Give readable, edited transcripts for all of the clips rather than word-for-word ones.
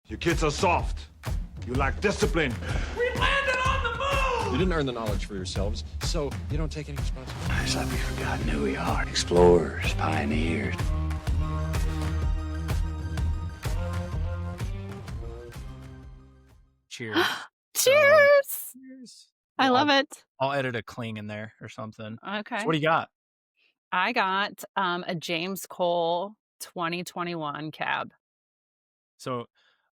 You kids are soft. You lack discipline. We landed on the moon! You didn't earn the knowledge for yourselves, so you don't take any responsibility. It's like we've forgotten who we are. Explorers, pioneers. Cheers. Cheers. I love it. I'll edit a cling in there or something. Okay. So what do you got? I got a James Cole 2021 cab. So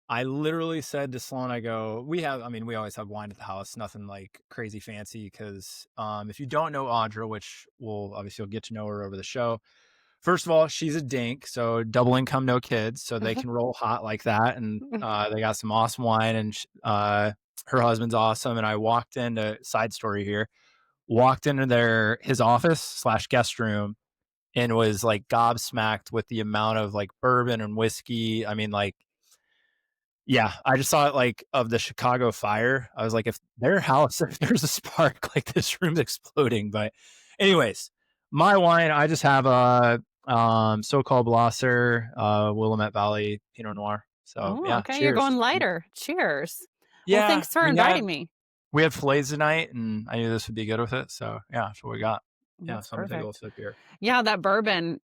I literally said to Sloan, I go, we always have wine at the house, nothing like crazy fancy. Because if you don't know Audra, which you'll get to know her over the show. First of all, she's a dink, so double income, no kids, so they can roll hot like that. And they got some awesome wine, and her husband's awesome. And I walked into, side story here, walked into his office / guest room and was like gobsmacked with the amount of like bourbon and whiskey. I mean, like, yeah, I just saw it like of the Chicago fire. I was like, if their house, if there's a spark, like this room's exploding. But anyways, my wine, I just have a so-called Blosser, Willamette Valley Pinot Noir. So yeah, okay, cheers. you're going lighter. Cheers. Yeah, well, thanks for inviting me. We had fillets tonight, and I knew this would be good with it. So yeah, that's what we got. That's so I'm gonna take a little sip here. Yeah, that bourbon.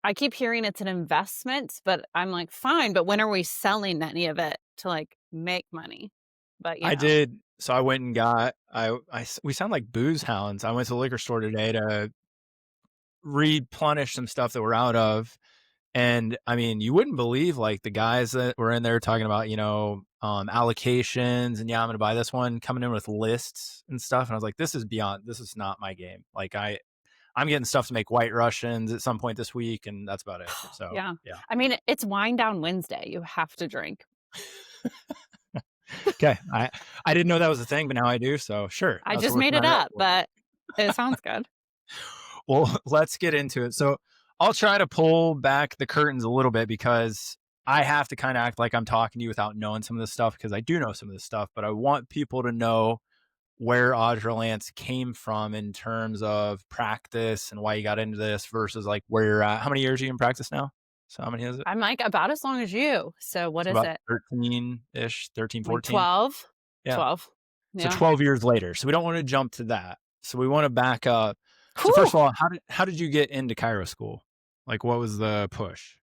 I keep hearing it's an investment, but I'm like, fine. But when are we selling any of it to like make money? But I did. So I went and got. We sound like booze hounds. I went to the liquor store today to replenish some stuff that we're out of. And I mean, you wouldn't believe like the guys that were in there talking about, allocations and I'm going to buy this one, coming in with lists and stuff. And I was like, this is not my game. Like I'm getting stuff to make White Russians at some point this week, and that's about it. So yeah. I mean, it's Wine Down Wednesday. You have to drink. Okay. I didn't know that was a thing, but now I do. So sure. I just made it up, but it sounds good. Well, let's get into it. So I'll try to pull back the curtains a little bit because I have to kind of act like I'm talking to you without knowing some of this stuff, because I do know some of this stuff, but I want people to know where Audra Lance came from in terms of practice and why you got into this versus like where you're at. How many years are you in practice now? So how many is it? I'm like about as long as you. So what is it? 13-ish, 13, 14? 12. Yeah. 12. Yeah. So 12 years later. So we don't want to jump to that. So we want to back up. Cool. So first of all, how did you get into chiro school? Like what was the push?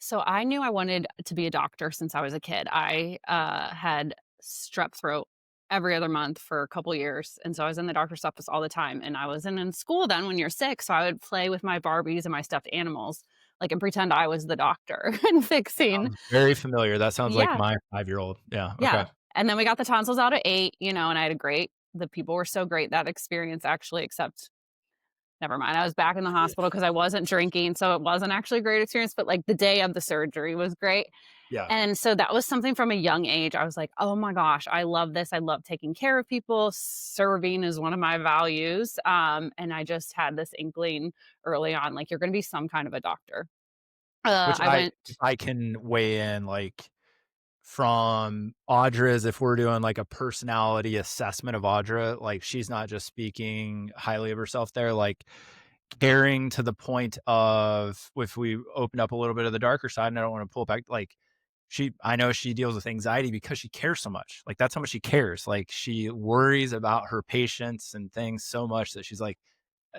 So I knew I wanted to be a doctor since I was a kid. I had strep throat every other month for a couple years. And so I was in the doctor's office all the time. And I was in school then when you're sick. So I would play with my Barbies and my stuffed animals, like, and pretend I was the doctor and fixing. Very familiar. That sounds like my 5-year-old. Yeah. Okay. Yeah. And then we got the tonsils out at 8, and I had the people were so great that experience actually, except never mind. I was back in the hospital because I wasn't drinking. So it wasn't actually a great experience, but like the day of the surgery was great. Yeah. And so that was something from a young age. I was like, oh my gosh, I love this. I love taking care of people. Serving is one of my values. And I just had this inkling early on, like, you're going to be some kind of a doctor. If I can weigh in, like, from Audra's, if we're doing like a personality assessment of Audra, like she's not just speaking highly of herself there, like caring to the point of, if we open up a little bit of the darker side, and I don't want to pull back, like I know she deals with anxiety because she cares so much. Like that's how much she cares. Like she worries about her patients and things so much that she's like,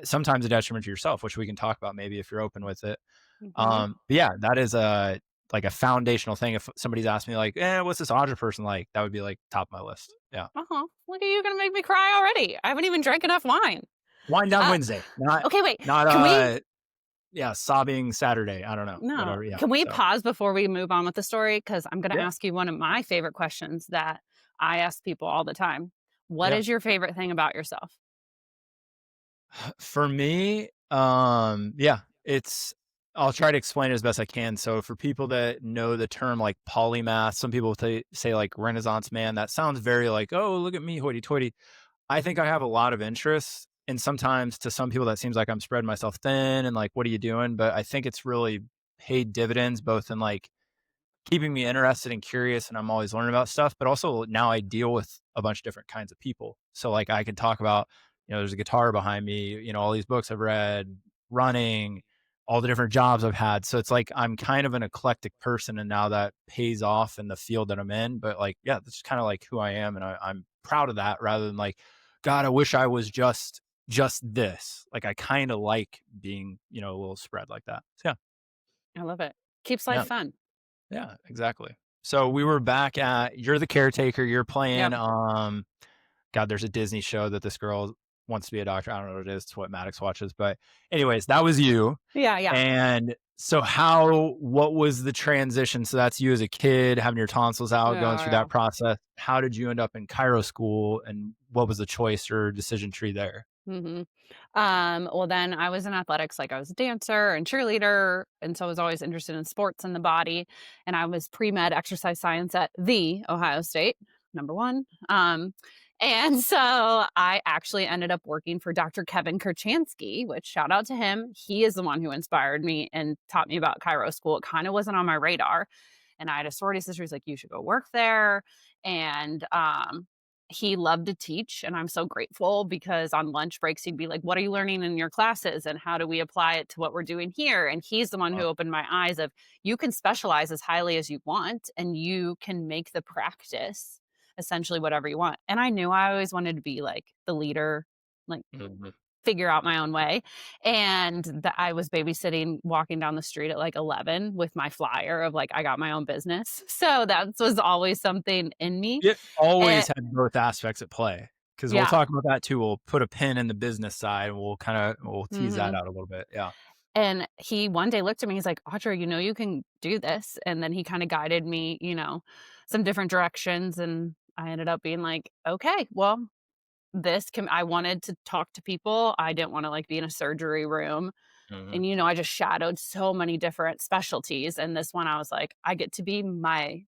sometimes a detriment to yourself, which we can talk about maybe if you're open with it. Mm-hmm. But yeah, that is a foundational thing. If somebody's asked me like, what's this Audra person like? That would be like top of my list. Yeah. Look at you, gonna make me cry already. I haven't even drank enough wine. Wine Down Wednesday. Okay, wait. Not sobbing Saturday. I don't know. No. Whatever, yeah. Can we pause before we move on with the story? Because I'm going to Yeah. ask you one of my favorite questions that I ask people all the time. What is your favorite thing about yourself? For me, I'll try to explain it as best I can. So for people that know the term like polymath, some people say like Renaissance man, that sounds very like, oh, look at me, hoity toity. I think I have a lot of interests. And sometimes to some people that seems like I'm spreading myself thin and like, what are you doing? But I think it's really paid dividends, both in like keeping me interested and curious. And I'm always learning about stuff, but also now I deal with a bunch of different kinds of people. So like I could talk about, there's a guitar behind me, all these books I've read, running, all the different jobs I've had. So it's like I'm kind of an eclectic person, and now that pays off in the field that I'm in. But like, yeah, that's kind of like who I am, and I'm proud of that rather than like, God, I wish I was just this. Like I kind of like being, a little spread like that. So I love it. Keeps yeah, life fun. yeah, exactly. So we were back at you're the caretaker. You're playing. Yep. God, there's a Disney show that this girl wants to be a doctor. I don't know what it is. It's what Maddox watches. But anyways, that was you. Yeah. Yeah. And so what was the transition? So that's you as a kid having your tonsils out, going through Yeah. that process. How did you end up in chiro school, and what was the choice or decision tree there? Mm-hmm. Well, then I was in athletics, like I was a dancer and cheerleader. And so I was always interested in sports and the body. And I was pre-med exercise science at the Ohio State, number one. And so I actually ended up working for Dr. Kevin Kurchansky, which shout out to him. He is the one who inspired me and taught me about chiro school. It kind of wasn't on my radar. And I had a sorority sister who's like, you should go work there. And he loved to teach, and I'm so grateful because on lunch breaks he'd be like, what are you learning in your classes and how do we apply it to what we're doing here? And he's the one who opened my eyes of, you can specialize as highly as you want and you can make the practice essentially whatever you want. And I knew I always wanted to be like the leader, like figure out my own way. And I was babysitting, walking down the street at like 11 with my flyer of like, I got my own business. So that was always something in me. It always had both aspects at play, because we'll Yeah. talk about that too. We'll put a pin in the business side, and we'll tease that out a little bit. Yeah. And he one day looked at me, he's like, Audra, you can do this. And then he kind of guided me, some different directions. And I ended up being like, okay, well, I wanted to talk to people. I didn't want to like be in a surgery room. And, I just shadowed so many different specialties. And this one, I was like, I get to be me.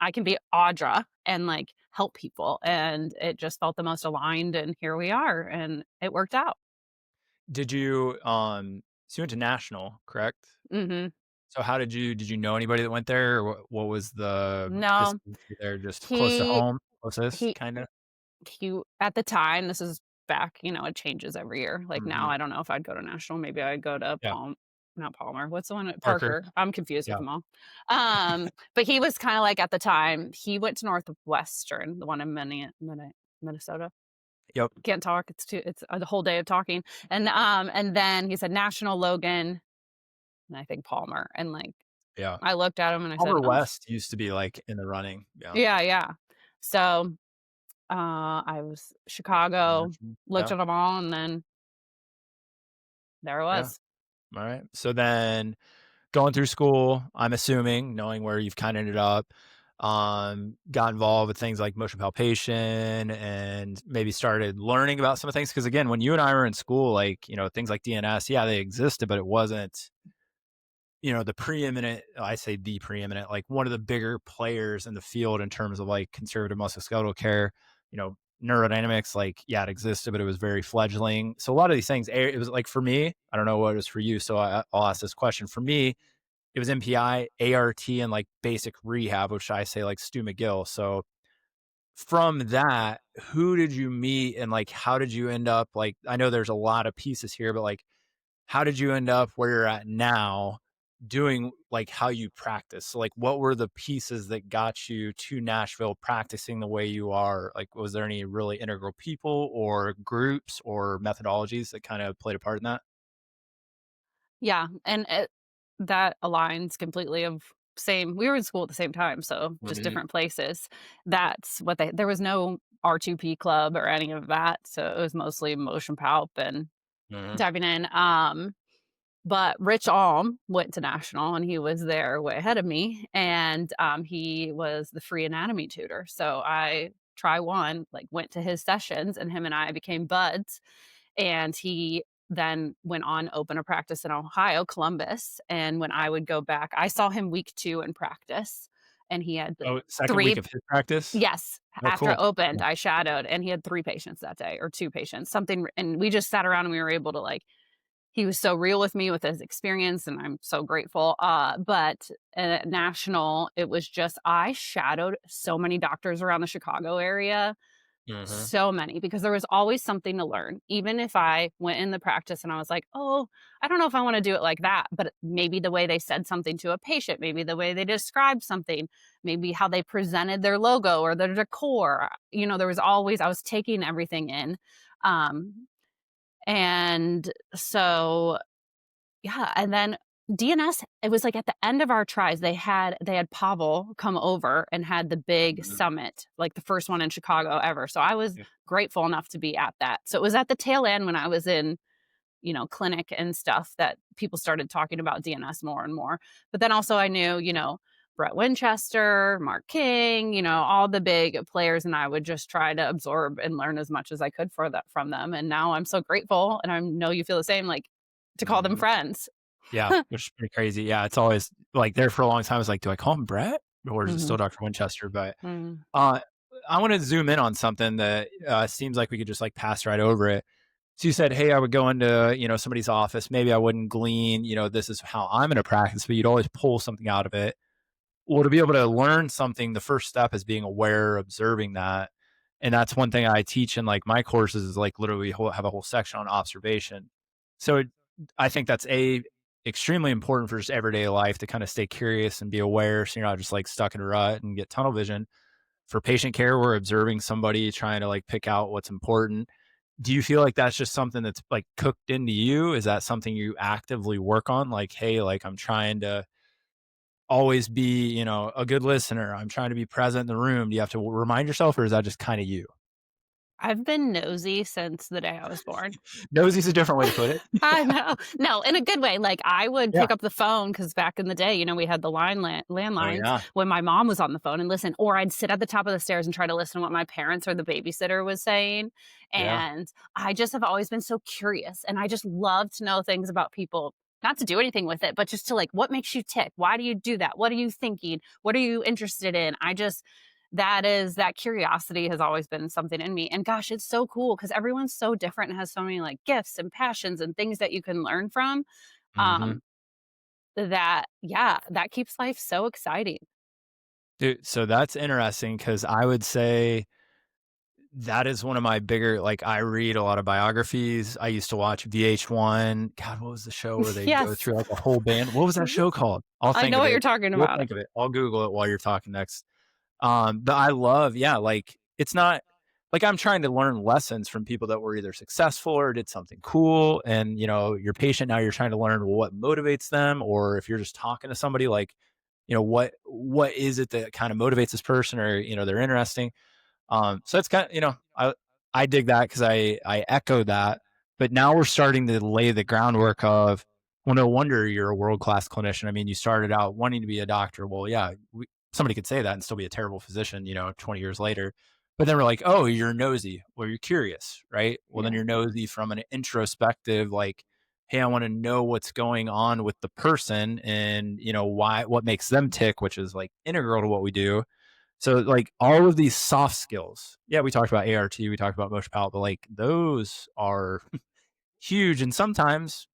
I can be Audra and like help people. And it just felt the most aligned. And here we are. And it worked out. Did you, so you went to National, correct? Mm-hmm. So how did you know anybody that went there, or what was the No, distances there? Just close to home, closest, he, kind of? he, at the time, this is back, it changes every year. Like now, I don't know if I'd go to National. Maybe I'd go to Yeah. not Palmer. What's the one at Parker. Parker? I'm confused Yeah. with them all. But he was kind of like at the time, he went to Northwestern, the one in Minnesota. Yep. Can't talk. It's a whole day of talking. And then he said National, Logan, and I think Palmer. And like, Yeah. I looked at him and I Palmer said, West used to be like in the running. Yeah. yeah. So I was Chicago, looked at them all, and then there it was. Yeah. All right. So then going through school, I'm assuming, knowing where you've kind of ended up, got involved with things like motion palpation and maybe started learning about some of things. Because again, when you and I were in school, like, things like DNS, yeah, they existed, but it wasn't, the preeminent, like one of the bigger players in the field in terms of like conservative musculoskeletal care, neurodynamics, like, yeah, it existed, but it was very fledgling. So a lot of these things, it was like, for me, I don't know what it was for you. So I'll ask this question. For me, it was MPI, ART, and like basic rehab, which I say like Stu McGill. So from that, who did you meet, and like, how did you end up, like, I know there's a lot of pieces here, but like, how did you end up where you're at now doing like how you practice? So like, what were the pieces that got you to Nashville practicing the way you are? Like, was there any really integral people or groups or methodologies that kind of played a part in that? Yeah, and that aligns completely of same we were in school at the same time, so just different places. That's what there was no R2P club or any of that, so it was mostly motion palp and diving in. But Rich Alm went to National, and he was there way ahead of me, and he was the free anatomy tutor. So I went to his sessions, and him and I became buds. And he then went on open a practice in Ohio, Columbus. And when I would go back, I saw him week 2 in practice, and he had like Second 3. week of his practice? Yes. Oh, After it cool. opened, I shadowed, and he had 3 patients that day, or 2 patients, something. And we just sat around, and we were able to like, he was so real with me with his experience, and I'm so grateful. But at National, it was just, I shadowed so many doctors around the Chicago area Mhm. So many, because there was always something to learn. Even if I went in the practice and I was like, oh, I don't know if I want to do it like that, but maybe the way they said something to a patient, maybe the way they described something, maybe how they presented their logo or their decor. There was always, I was taking everything in. Um, and so yeah, and then DNS, it was like at the end of our tries, they had Pavel come over and had the big Mhm. summit, like the first one in Chicago ever. So I was Yeah. grateful enough to be at that. So it was at the tail end when I was in, clinic and stuff, that people started talking about DNS more and more. But then also I knew, Brett Winchester, Mark King, all the big players, and I would just try to absorb and learn as much as I could from them. And now I'm so grateful, and I know you feel the same, like, to call them Mhm. friends. Yeah, which is pretty crazy. Yeah, it's always like there for a long time. I was like, do I call him Brett or is it still Mhm. Dr. Winchester? But Mm. uh, I want to zoom in on something that seems like we could just like pass right over it. So you said, hey, I would go into, somebody's office. Maybe I wouldn't glean, this is how I'm going to practice, but you'd always pull something out of it. Well, to be able to learn something, the first step is being aware, observing that. And that's one thing I teach in like my courses is like literally have a whole section on observation. So I think that's extremely important for just everyday life to kind of stay curious and be aware. So you're not just like stuck in a rut and get tunnel vision. For patient care, we're observing somebody, trying to like pick out what's important. Do you feel like that's just something that's like cooked into you? Is that something you actively work on? Like, hey, like I'm trying to always be, a good listener. I'm trying to be present in the room. Do you have to remind yourself, or is that just kind of you? I've been nosy since the day I was born. Nosy's a different way to put it. I know. No, in a good way. Like, I would Yeah. pick up the phone because back in the day, we had the Oh landlines yeah. when my mom was on the phone and listen, or I'd sit at the top of the stairs and try to listen to what my parents or the babysitter was saying. Yeah. And I just have always been so curious, and I just love to know things about people. Not to do anything with it, but just to like, what makes you tick? Why do you do that? What are you thinking? What are you interested in? That curiosity has always been something in me. And gosh, it's so cool because everyone's so different and has so many like gifts and passions and things that you can learn from. Hmm. Um, that keeps life so exciting. Dude, so that's interesting because I would say that is one of my bigger, like, I read a lot of biographies. I used to watch VH1. God, what was the show where they go Yes. through like a whole band? What was that show called? I'll I think know of what you're it. talking We'll about. think of it. I'll Google it while you're talking next. But I love, yeah, like it's not like I'm trying to learn lessons from people that were either successful or did something cool. And you're patient now, you're trying to learn what motivates them, or if you're just talking to somebody, like, what is it that kind of motivates this person, or they're interesting. So it's kind of, I dig that because I echo that. But now we're starting to lay the groundwork of, well, no wonder you're a world class clinician. I mean, you started out wanting to be a doctor. Well, yeah, somebody could say that and still be a terrible physician, 20 years later. But then we're like, oh, you're nosy. Well, you're curious, right? Well, then Yeah. you're nosy from an introspective, like, hey, I want to know what's going on with the person and, what makes them tick, which is like integral to what we do. So like all of these soft skills, yeah, we talked about ART, we talked about motion palette, but like those are huge. And sometimes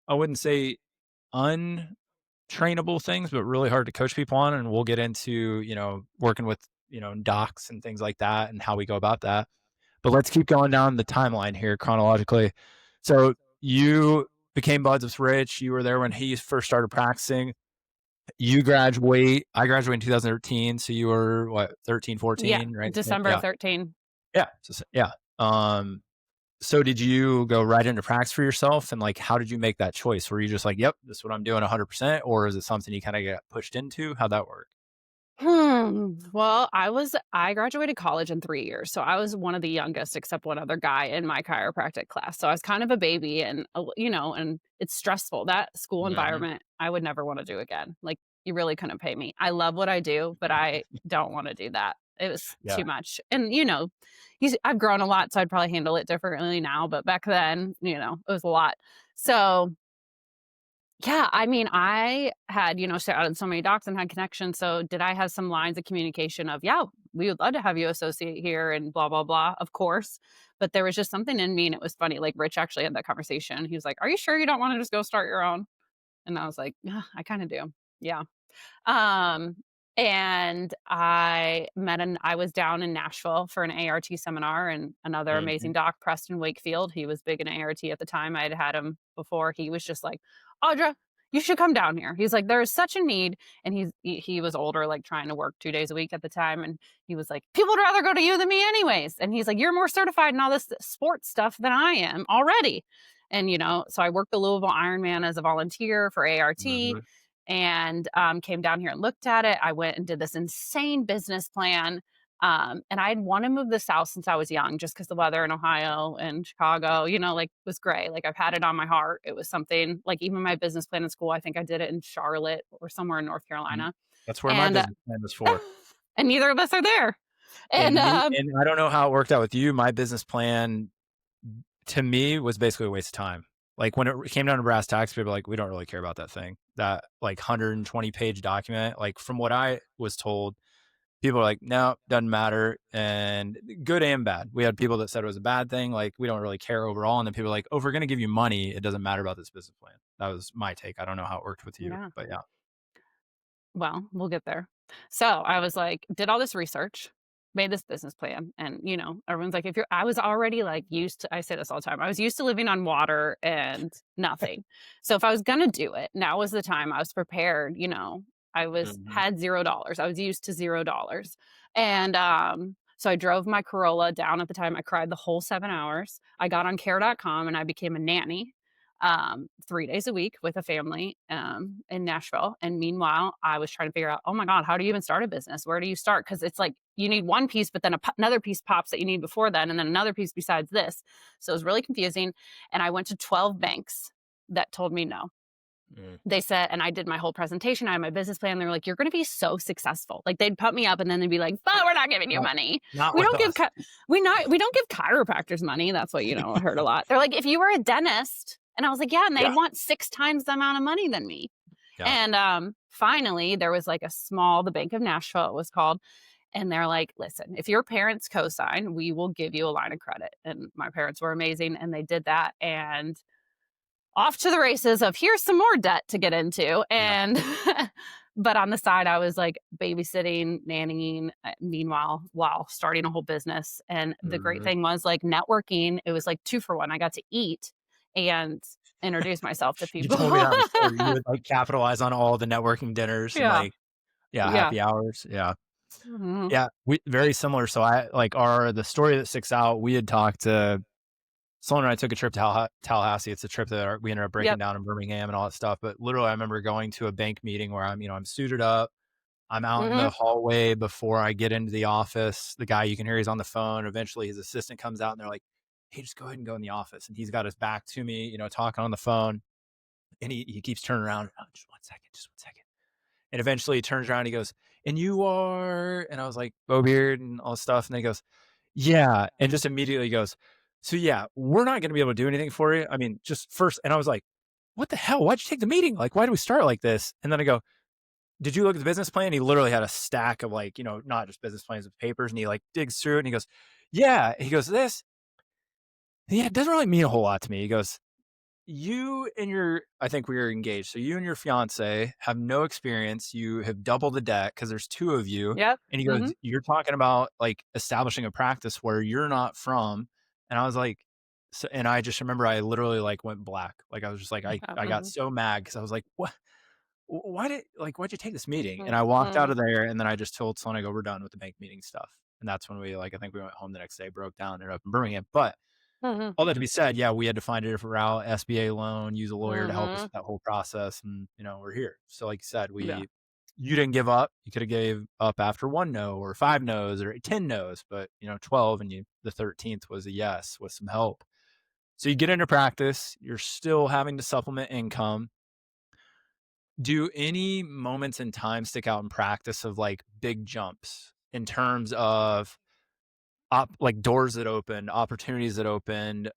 I wouldn't say untrainable things, but really hard to coach people on. And we'll get into, working with, docs and things like that and how we go about that. But let's keep going down the timeline here chronologically. So you became buds with Rich. You were there when he first started practicing. I graduated in 2013, so you were what, 13, Yeah. 14, right? December Yeah. 13. Yeah. Yeah. So did you go right into practice for yourself, and like how did you make that choice? Were you just like, yep, this is what I'm doing 100%, or is it something you kind of get pushed into? How'd that work? Well, I graduated college in 3 years, so I was one of the youngest except one other guy in my chiropractic class. So I was kind of a baby, and and it's stressful. That school Hmm. environment, I would never want to do again. Like, you really couldn't pay me. I love what I do, but I don't want to do that. It was Yeah. too much. And I've grown a lot, so I'd probably handle it differently now, but back then, it was a lot. So yeah, I mean, I had, shouted so many docs and had connections. So did I have some lines of communication of, yeah, we would love to have you associate here and blah, blah, blah, of course. But there was just something in me, and it was funny. Like, Rich actually had that conversation. He was like, are you sure you don't want to just go start your own? And I was like, yeah, I kind of do. Yeah. Um, And I was down in Nashville for an ART seminar, and another amazing Mhm. doc, Preston Wakefield, he was big in ART at the time. I had had him before. He was just like, "Audra, you should come down here." He's like, "There is such a need." And he was older, like trying to work 2 days a week at the time. And he was like, "People would rather go to you than me anyways." And he's like, "You're more certified in all this sports stuff than I am already." And, so I worked the Louisville Ironman as a volunteer for ART, Mhm. and came down here and looked at it. I went and did this insane business plan. And I had wanted to move to the South since I was young, just because the weather in Ohio and Chicago, like was great. Like I've had it on my heart. It was something like even my business plan in school, I think I did it in Charlotte or somewhere in North Mm. Carolina. That's where my And business plan was for. and neither of us are there. And And I don't know how it worked out with you. My business plan to me was basically a waste of time. Like when it came down to brass tacks, people were like, we don't really care about that thing. That like 120-page document. Like from what I was told, people are like, no, doesn't matter. And good and bad. We had people that said it was a bad thing. Like we don't really care overall. And then people are like, oh, if we're going to give you money, it doesn't matter about this business plan. That was my take. I don't know how it worked with you, yeah, but yeah. well, we'll get there. So I was like, did all this research, made this business plan. And, everyone's like, I was already like used to, I say this all the time, I was used to living on water and nothing. So if I was going to do it, now was the time. I was prepared, Mhm. had $0. I was used to $0. And, so I drove my Corolla down at the time. I cried the whole 7 hours. I got on care.com and I became a nanny 3 days a week with a family in Nashville. And meanwhile, I was trying to figure out, oh my God, how do you even start a business? Where do you start? Because it's like you need one piece, but then another piece pops that you need before then, and then another piece besides this. So it was really confusing. And I went to 12 banks that told me no. Mm. They said, and I did my whole presentation. I had my business plan. They were like, "You're going to be so successful." Like they'd put me up, and then they'd be like, "But we're not giving you Not, money. not We with don't give us. we don't give chiropractors money." That's what I heard a lot. They're like, "If you were a dentist," and I was like, "Yeah," and they'd Yeah. want 6 times the amount of money than me. Yeah. And finally, there was like the Bank of Nashville, it was called, and they're like, "Listen, if your parents co-sign, we will give you a line of credit." And my parents were amazing, and they did that, and off to the races of here's some more debt to get into. Yeah. And but on the side I was like babysitting, nannying, meanwhile while starting a whole business. And the great Mhm. thing was like networking, it was like 2 for 1. I got to eat and introduce myself to You people. told me that before. You would like capitalize on all the networking dinners and Yeah, like, yeah, yeah. happy hours. Yeah. Mhm. Yeah. We very similar. So I like the story that sticks out. We had talked to Sloan and I took a trip to Tallahassee. It's a trip that we ended up breaking Yep. down in Birmingham and all that stuff. But literally, I remember going to a bank meeting where I'm suited up. I'm out in Hmm. the hallway before I get into the office. The guy, you can hear he's on the phone. Eventually, his assistant comes out and they're like, hey, just go ahead and go in the office. And he's got his back to me, talking on the phone. And he keeps turning around. Oh, just 1 second, just 1 second. And eventually he turns around and he goes, and you are, and I was like, Beau Beard and all this stuff. And then he goes, yeah. And just immediately goes, so yeah, we're not going to be able to do anything for you. I mean, just first. And I was like, what the hell? Why'd you take the meeting? Like, why do we start like this? And then I go, did you look at the business plan? He literally had a stack of like, not just business plans of papers. And he like digs through it and he goes, yeah. He goes, this, yeah, it doesn't really mean a whole lot to me. He goes, I think we were engaged. So you and your fiance have no experience. You have double the debt because there's two of you. Yep. And he Hmm. goes, you're talking about like establishing a practice where you're not from. And I was like, so, and I just remember I literally like went black. Like I was just like, I got Hmm. so mad because I was like, what? Why'd you take this meeting? And Hmm. I walked out of there and then I just told Sloan, I go, we're done with the bank meeting stuff. And that's when I think we went home the next day, broke down, ended up in Birmingham. But Hmm. all that to be said, yeah, we had to find a different route, SBA loan, use a lawyer to help us Hmm. with that whole process. And, we're here. So like you said, Yeah. you didn't give up. You could have gave up after 1 no or 5 no's or 10 no's, but 12 and the 13th was a yes with some help. So you get into practice, you're still having to supplement income. Do any moments in time stick out in practice of like big jumps in terms of like doors that opened, opportunities that opened,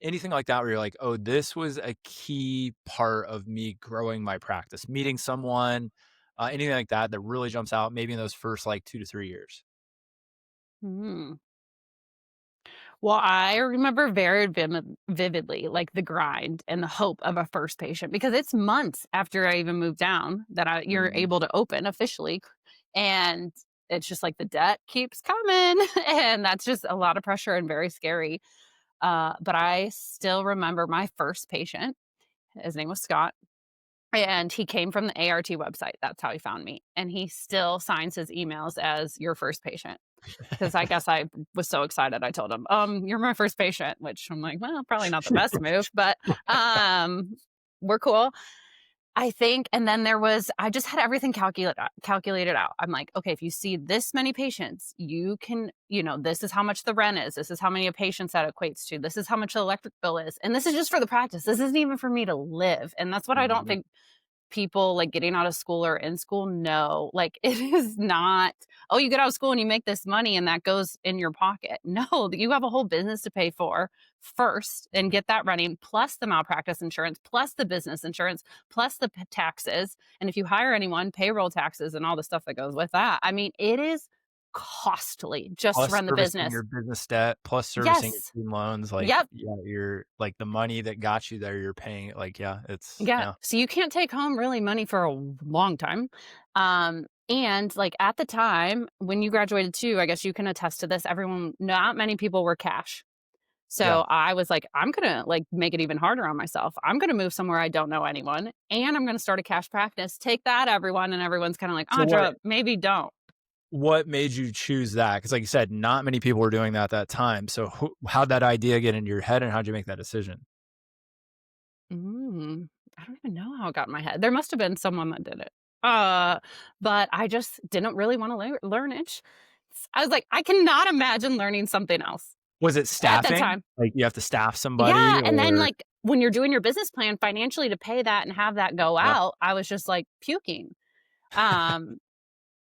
anything like that where you're like, oh, this was a key part of me growing my practice, meeting someone, anything like that really jumps out maybe in those first like 2 to 3 years? Hmm. Well, I remember very vividly, like the grind and the hope of a first patient because it's months after I even moved down that you're Mhm. able to open officially. And it's just like the debt keeps coming. And that's just a lot of pressure and very scary. But I still remember my first patient. His name was Scott. And he came from the ART website. That's how he found me. And he still signs his emails as your first patient. Because I guess I was so excited. I told him, you're my first patient, which I'm like, well, probably not the best move, but we're cool. I think, and then I just had everything calculated out. I'm like, okay, if you see this many patients, you can, this is how much the rent is. This is how many patients that equates to. This is how much the electric bill is. And this is just for the practice. This isn't even for me to live. And that's what I don't Mhm. think people like getting out of school or in school know. Like it is not, oh, you get out of school and you make this money and that goes in your pocket. No, you have a whole business to pay for first and get that running, plus the malpractice insurance, plus the business insurance, plus the taxes. And if you hire anyone, payroll taxes and all the stuff that goes with that. I mean, it is costly just to Plus run the servicing business. your business debt, plus servicing your Yes. student loans, like, Yep. yeah, you're like the money that got you there, you're paying it. Like, yeah, it's Yeah. yeah. So you can't take home really money for a long time. And like at the time when you graduated too, I guess you can attest to this. Not many people were cash. Yeah. So I was like, I'm going to like make it even harder on myself. I'm going to move somewhere I don't know anyone and I'm going to start a cash practice. Take that, everyone. And everyone's kind of like, So what Audra, maybe don't. what made you choose that? Because like you said, not many people were doing that at that time. So how'd that idea get into your head and how'd you make that decision? I don't even know how it got in my head. There must have been someone that did it. Uh, but I just didn't really want to learn it. I was like, I cannot imagine learning something else Was it at that staffing? time. Like you have to staff Yeah, somebody and then, or like, when you're doing your business plan financially to pay that and have that go yeah. out, I was just, like, puking. Um,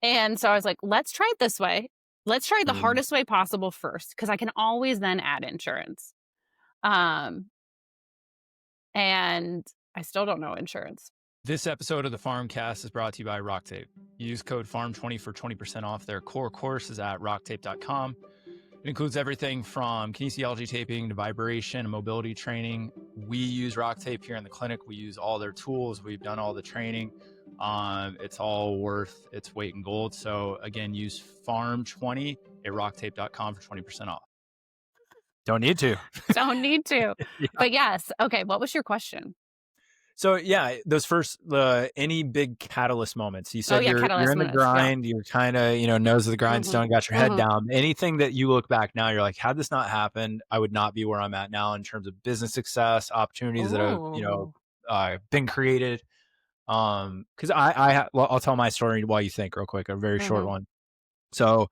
and so I was like, "Let's try it this way. Let's try the Mhm. hardest way possible first, because I can always then add insurance." Um, and I still don't know insurance. This episode of the Farmcast is brought to you by RockTape. Use code FARM20 for 20% off their core courses at rocktape.com. It includes everything from kinesiology taping to vibration and mobility training. We use RockTape here in the clinic. We use all their tools. We've done all the training. It's all worth its weight in gold. So again, use FARM20 at rocktape.com for 20% off. Don't need to. Don't need to. Yeah. But yes, okay, what was your question? So yeah, those first any big catalyst moments. You Oh, said yeah, you're catalyst in the minutes, yeah. grind, you're kind of, nose of the Mhm, grindstone, got your head mhm. down. Anything that you look back now, you're like, had this not happened, I would not be where I'm at now in terms of business success, opportunities that have, Ooh. been created. Because well, I'll tell my story while you think real quick, a very short Mhm. one. So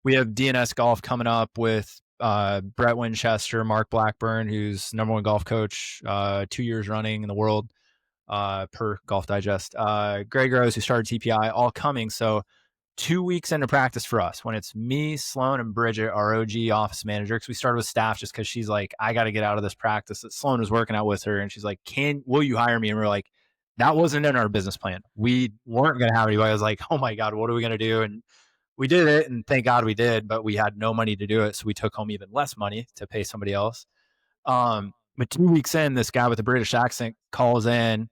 we have DNS golf coming up with Brett Winchester, Mark Blackburn, who's #1 golf coach, 2 years running in the world per Golf Digest. Greg Rose, who started TPI, all coming. So 2 weeks into practice for us, when it's me, Sloan, and Bridget, our OG office manager, because we started with staff just because she's like, I got to get out of this practice that Sloan was working out with her. And she's like, will you hire me? And we're like, that wasn't in our business plan. We weren't going to have anybody. I was like, oh my God, what are we going to do? And we did it. And thank God we did, but we had no money to do it. So we took home even less money to pay somebody else. But 2 weeks in, this guy with a British accent calls in.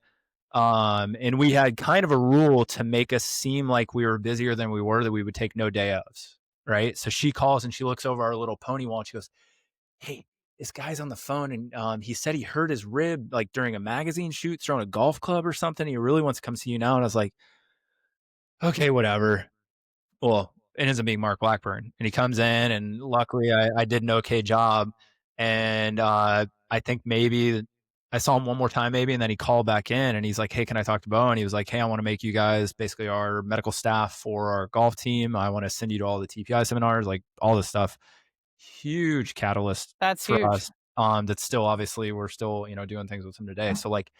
And we had kind of a rule to make us seem like we were busier than we were, that we would take no day ofs. Right. So she calls and she looks over our little pony wall and she goes, hey, this guy's on the phone and he said he hurt his rib like during a magazine shoot throwing a golf club or something. He really wants to come see you now. And I was like, okay, whatever. Well, it ends up being Mark Blackburn, and he comes in, and luckily I did an okay job. And I think maybe I saw him one more time, maybe, and then he called back in, and he's like, "Hey, can I talk to Beau?" And he was like, "Hey, I want to make you guys basically our medical staff for our golf team. I want to send you to all the TPI seminars, like all this stuff." Huge catalyst That's for huge. us. That's still obviously we're still doing things with him today. So like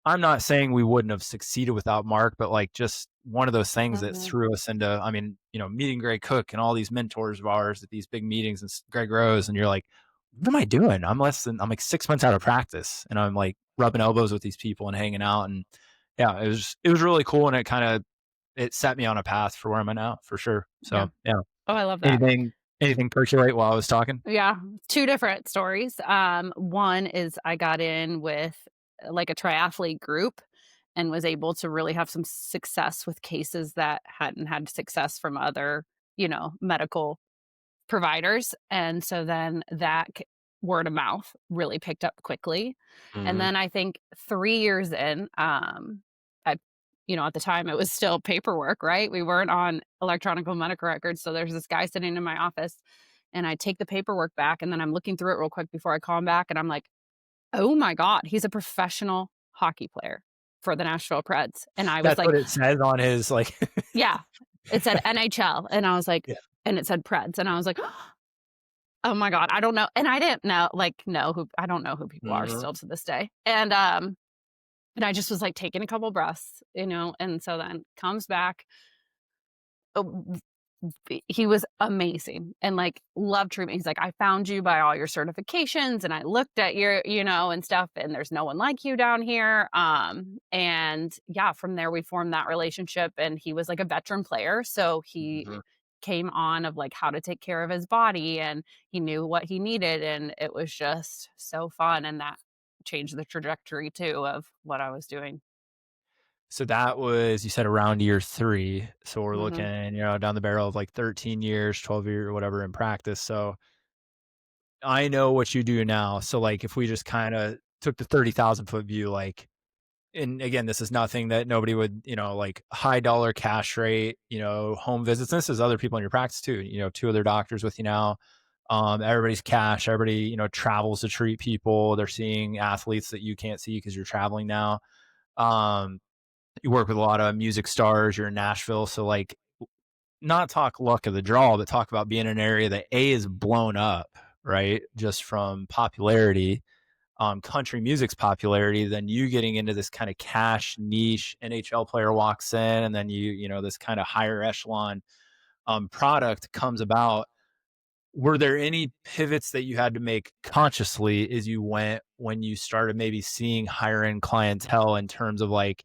I'm not saying we wouldn't have succeeded without Mark, but like just one of those things that Mhm. threw us into, meeting Greg Cook and all these mentors of ours at these big meetings and Greg Rose. And you're like, what am I doing? I'm like 6 months out of practice and I'm like rubbing elbows with these people and hanging out. And yeah, it was really cool. And it set me on a path for where I'm at now for sure. Yeah. So yeah, Oh, I love that. anything, Anything percolate while I was talking? Yeah, two different stories. One is I got in with like a triathlete group and was able to really have some success with cases that hadn't had success from other, medical providers. And so then word of mouth really picked up quickly. And Mhm. then I think 3 years in, I, at the time it was still paperwork, right? We weren't on electronic medical records. So there's this guy sitting in my office and I take the paperwork back and then I'm looking through it real quick before I call him back. And I'm like, oh my God, he's a professional hockey player for the Nashville Preds. And I was That's like, what it says on his, like yeah, it said NHL. And I was like, Yeah. and it said Preds. And I was like, oh my God, I don't know. And I didn't know who I don't know who people are Mhm. still to this day. And I just was like taking a couple breaths, and so then comes back. Oh, he was amazing and like love treatment. He's like, I found you by all your certifications and I looked at your, and stuff, and there's no one like you down here. And yeah, from there we formed that relationship, and he was like a veteran player. So he Mhm. came on of like how to take care of his body, and he knew what he needed, and it was just so fun. And that changed the trajectory too of what I was doing. So that was, you said, around year 3. So we're Hmm. looking, down the barrel of like 13 years, 12 years or whatever in practice. So I know what you do now. So like if we just kind of took the 30,000-foot view, like, and again, this is nothing that nobody would, like high dollar cash rate, home visits. This is other people in your practice too, 2 other doctors with you now. Everybody's cash, everybody, travels to treat people. They're seeing athletes that you can't see because you're traveling now. Um, you work with a lot of music stars. You're in Nashville. So like, not talk luck of the draw, but talk about being in an area that is blown up, right? Just from popularity, country music's popularity, then you getting into this kind of cash niche NHL player walks in, and then this kind of higher echelon product comes about. Were there any pivots that you had to make consciously as you went when you started maybe seeing higher end clientele in terms of like,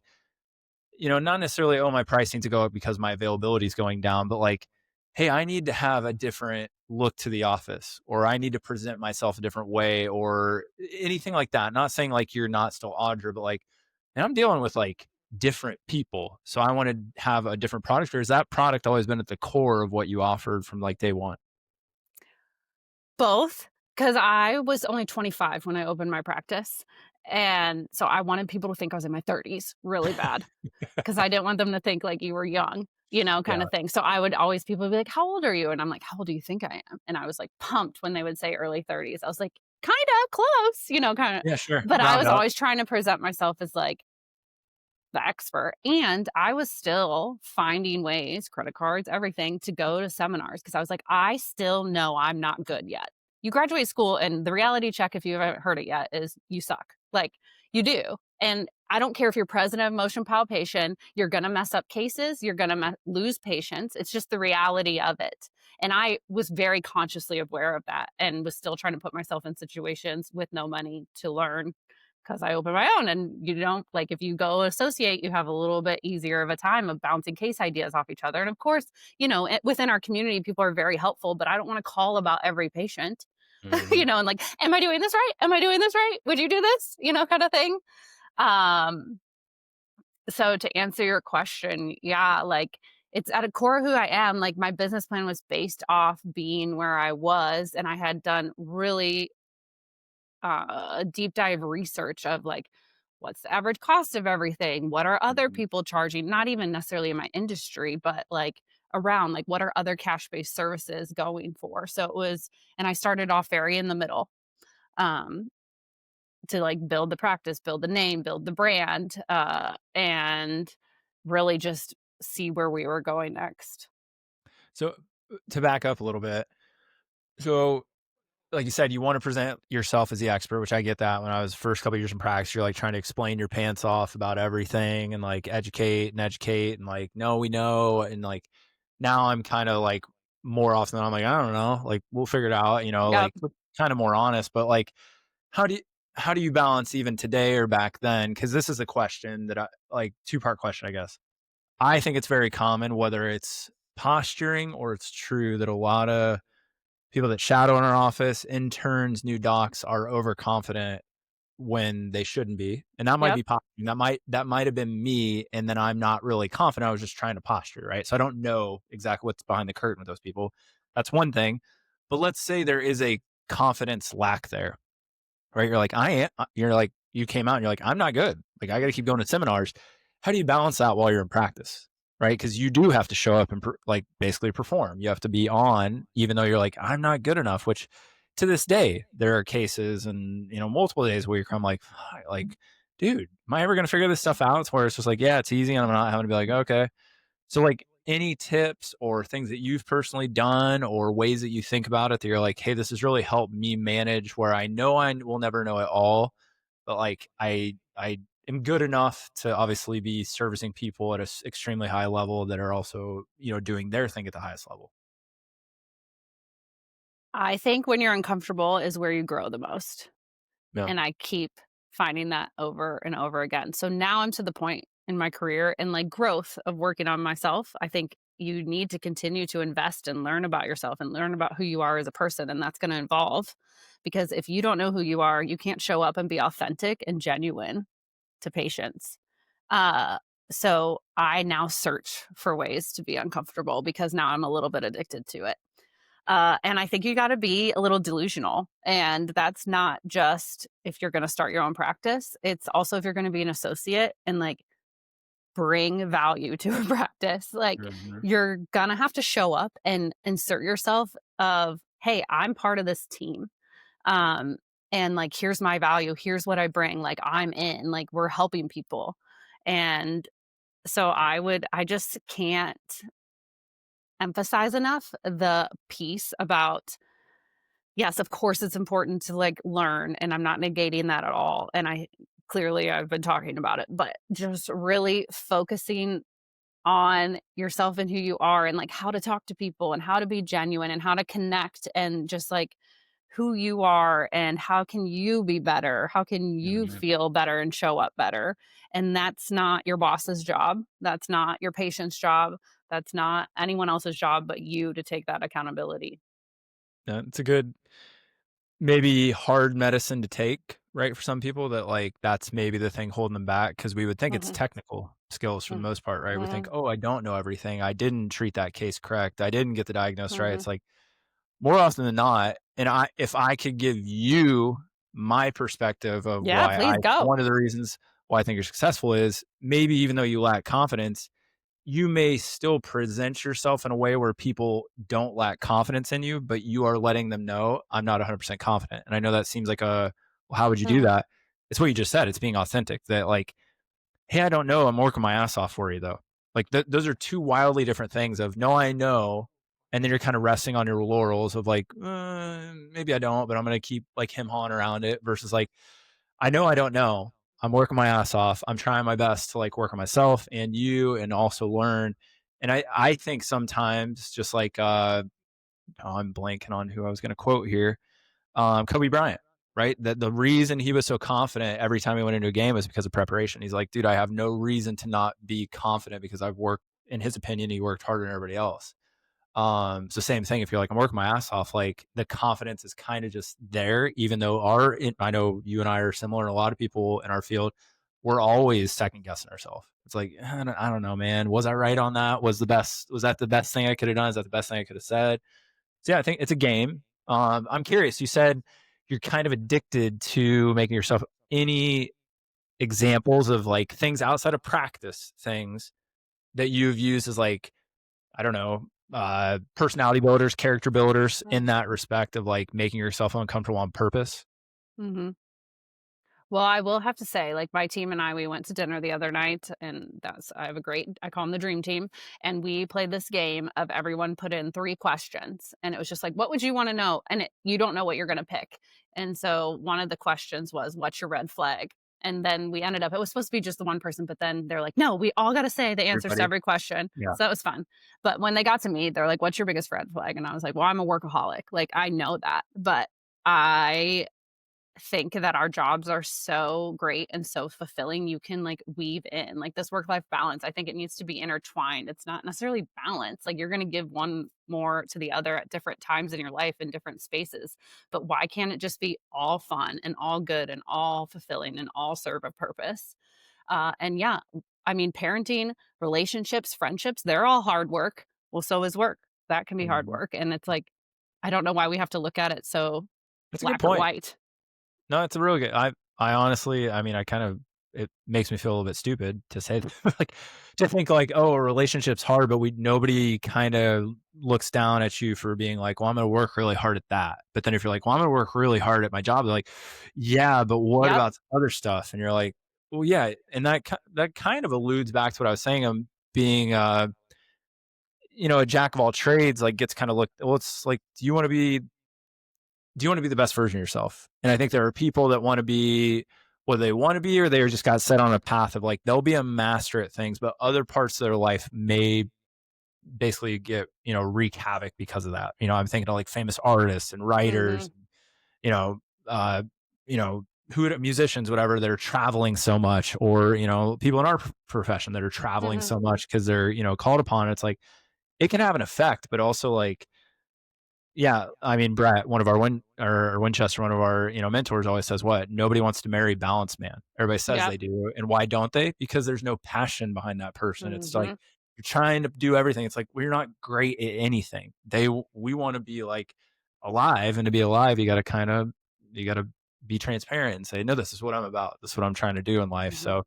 not necessarily, oh, my price needs to go up because my availability is going down, but like, hey, I need to have a different look to the office, or I need to present myself a different way, or anything like that. Not saying like you're not still Audra, but like, and I'm dealing with like different people. So I want to have a different product, or has that product always been at the core of what you offered from like day one? Both, because I was only 25 when I opened my practice. And so I wanted people to think I was in my 30s really bad, because I didn't want them to think like you were young, kind Yeah. of thing. So I would always, people would be like, how old are you? And I'm like, how old do you think I am? And I was like pumped when they would say early 30s. I was like, kind of close, kind of. Yeah, sure. But I Round was up. always trying to present myself as like the expert. And I was still finding ways, credit cards, everything, to go to seminars, because I was like, I still know I'm not good yet. You graduate school, and the reality check, if you haven't heard it yet, is you suck. Like, you do. And I don't care if you're president of motion palpation, you're going to mess up cases, you're going to lose patients. It's just the reality of it. And I was very consciously aware of that and was still trying to put myself in situations with no money to learn, because I open my own. And you don't, like, if you go associate, you have a little bit easier of a time of bouncing case ideas off each other. And of course, within our community, people are very helpful, but I don't want to call about every patient, Mhm. and like, am I doing this right? Am I doing this right? Would you do this? Kind of thing. Um, so to answer your question, yeah, like, it's at a core who I am. Like, my business plan was based off being where I was, and I had done really deep dive research of like, what's the average cost of everything? What are other Mhm. people charging? Not even necessarily in my industry, but like around, like, what are other cash based services going for? So it was, and I started off very in the middle, um, to like build the practice, build the name, build the brand, and really just see where we were going next. So to back up a little bit, so like you said, you want to present yourself as the expert, which I get that. When I was first couple years in practice, you're like trying to explain your pants off about everything and like educate and like, no, we know. And like, now I'm kind of like more often than I'm like, I don't know, like we'll figure it out, Yep. like kind of more honest, but like, how do you, how do you balance even today or back then? Cause this is a question that I like, two-part question, I guess. I think it's very common, whether it's posturing or it's true, that a lot of people that shadow in our office, interns, new docs are overconfident when they shouldn't be. And that might Yep. be posturing. That might have been me. And then I'm not really confident. I was just trying to posture, right? So I don't know exactly what's behind the curtain with those people. That's one thing. But let's say there is a confidence lack there, right? You're like, you're like, you came out and you're like, I'm not good. Like, I got to keep going to seminars. How do you balance that while you're in practice? Right? Because you do have to show up and like basically perform. You have to be on, even though you're like, I'm not good enough, which to this day, there are cases and, multiple days where you're kind of like, dude, am I ever going to figure this stuff out? It's where it's just like, yeah, it's easy. And I'm not having to be like, okay. So like any tips or things that you've personally done or ways that you think about it that you're like, hey, this has really helped me manage where I know I will never know it all, but like I am good enough to obviously be servicing people at an extremely high level that are also, doing their thing at the highest level. I think when you're uncomfortable is where you grow the most. Yeah. And I keep finding that over and over again. So now I'm to the point in my career and like growth of working on myself. I think you need to continue to invest and learn about yourself and learn about who you are as a person. And that's going to evolve because if you don't know who you are, you can't show up and be authentic and genuine to patients. Uh, so I now search for ways to be uncomfortable because now I'm a little bit addicted to it. And I think you got to be a little delusional. And that's not just if you're going to start your own practice, it's also if you're going to be an associate and like bring value to a practice. Like Mhm. you're going to have to show up and insert yourself of, hey, I'm part of this team. Um, and like, here's my value. Here's what I bring. Like I'm in, like we're helping people. And so I just can't emphasize enough the piece about yes, of course it's important to like learn and I'm not negating that at all. And I've been talking about it, but just really focusing on yourself and who you are and like how to talk to people and how to be genuine and how to connect and just like who you are and how can you be better? How can you Mhm. feel better and show up better? And that's not your boss's job. That's not your patient's job. That's not anyone else's job but you to take that accountability. Yeah, it's a good, maybe hard medicine to take, right? For some people that like, that's maybe the thing holding them back. Cause we would think it's Mhm, technical skills for the most part, right? We think, mhm, oh, I don't know everything. I didn't treat that case correct. I didn't get the diagnosis right. mhm. It's like more often than not. And if I could give you my perspective of Yeah, why please go. one of the reasons why I think you're successful is maybe even though you lack confidence, you may still present yourself in a way where people don't lack confidence in you, but you are letting them know I'm not 100% confident. And I know that seems like well, how would you do Mhm, that? It's what you just said. It's being authentic that like, hey, I don't know. I'm working my ass off for you though. Like those are two wildly different things of no, I know. And then you're kind of resting on your laurels of like, maybe I don't, but I'm going to keep like him hawing around it versus like, I know I don't know. I'm working my ass off. I'm trying my best to like work on myself and you and also learn. And I think sometimes just like I'm blanking on who I was gonna quote here. Kobe Bryant, right? That the reason he was so confident every time he went into a game was because of preparation. He's like, dude, I have no reason to not be confident because I've worked, in his opinion, he worked harder than everybody else. So same thing. If you're like, I'm working my ass off, like the confidence is kind of just there, even though I know you and I are similar and a lot of people in our field, we're always second guessing ourselves. It's like, I don't know, man. Was I right on that? Was that the best thing I could have done? Is that the best thing I could have said? So yeah, I think it's a game. I'm curious. You said you're kind of addicted to making yourself any examples of like things outside of practice things that you've used as like I don't know, personality builders, character builders in that respect of like making yourself uncomfortable on purpose. mhm. Well, I will have to say, like, my team and we went to dinner the other night, and I call them the dream team. And we played this game of everyone put in 3 questions. And it was just like, what would you want to know? And you don't know what you're going to pick. And so one of the questions was, what's your red flag? And then it was supposed to be just the one person, but then they're like, no, we all got to say the answers to Everybody. every question. Yeah. So that was fun. But when they got to me, they're like, what's your biggest red flag? And I was like, well, I'm a workaholic. Like, I know that. But I think that our jobs are so great and so fulfilling, you can like weave in like this work-life balance. I think it needs to be intertwined. It's not necessarily balance. Like you're going to give one more to the other at different times in your life in different spaces. But why can't it just be all fun and all good and all fulfilling and all serve a purpose? And yeah, I mean, parenting, relationships, friendships, they're all hard work. Well, so is work. That can be hard Mhm. work. And it's like, I don't know why we have to look at it so That's a good black or point. white. No, it's a really good. I honestly, I mean, I kind of it makes me feel a little bit stupid to say that, like to think like, oh, a relationship's hard, but nobody kind of looks down at you for being like, well, I'm going to work really hard at that. But then if you're like, well, I'm going to work really hard at my job, they're like, yeah, but what Yep. about other stuff? And you're like, well, yeah, and that kind of alludes back to what I was saying. Being a jack of all trades, like gets kind of looked. Well, it's like, do you want to be the best version of yourself? And I think there are people that want to be what they want to be, or they just got set on a path of like, they'll be a master at things, but other parts of their life may basically get, wreak havoc because of that. I'm thinking of like famous artists and writers, Mhm. you know, uh, musicians, whatever, that are traveling so much, or, people in our profession that are traveling Mhm. so much because they're, called upon. It's like, it can have an effect, but also like, yeah, I mean, Brett, one of our or Winchester, one of our, mentors always says what? Nobody wants to marry balanced man. Everybody says Yep. they do. And why don't they? Because there's no passion behind that person. It's like Mhm. you're trying to do everything. It's like we're not great at anything. We want to be like alive, and to be alive, you gotta be transparent and say, no, this is what I'm about. This is what I'm trying to do in life. Mhm. So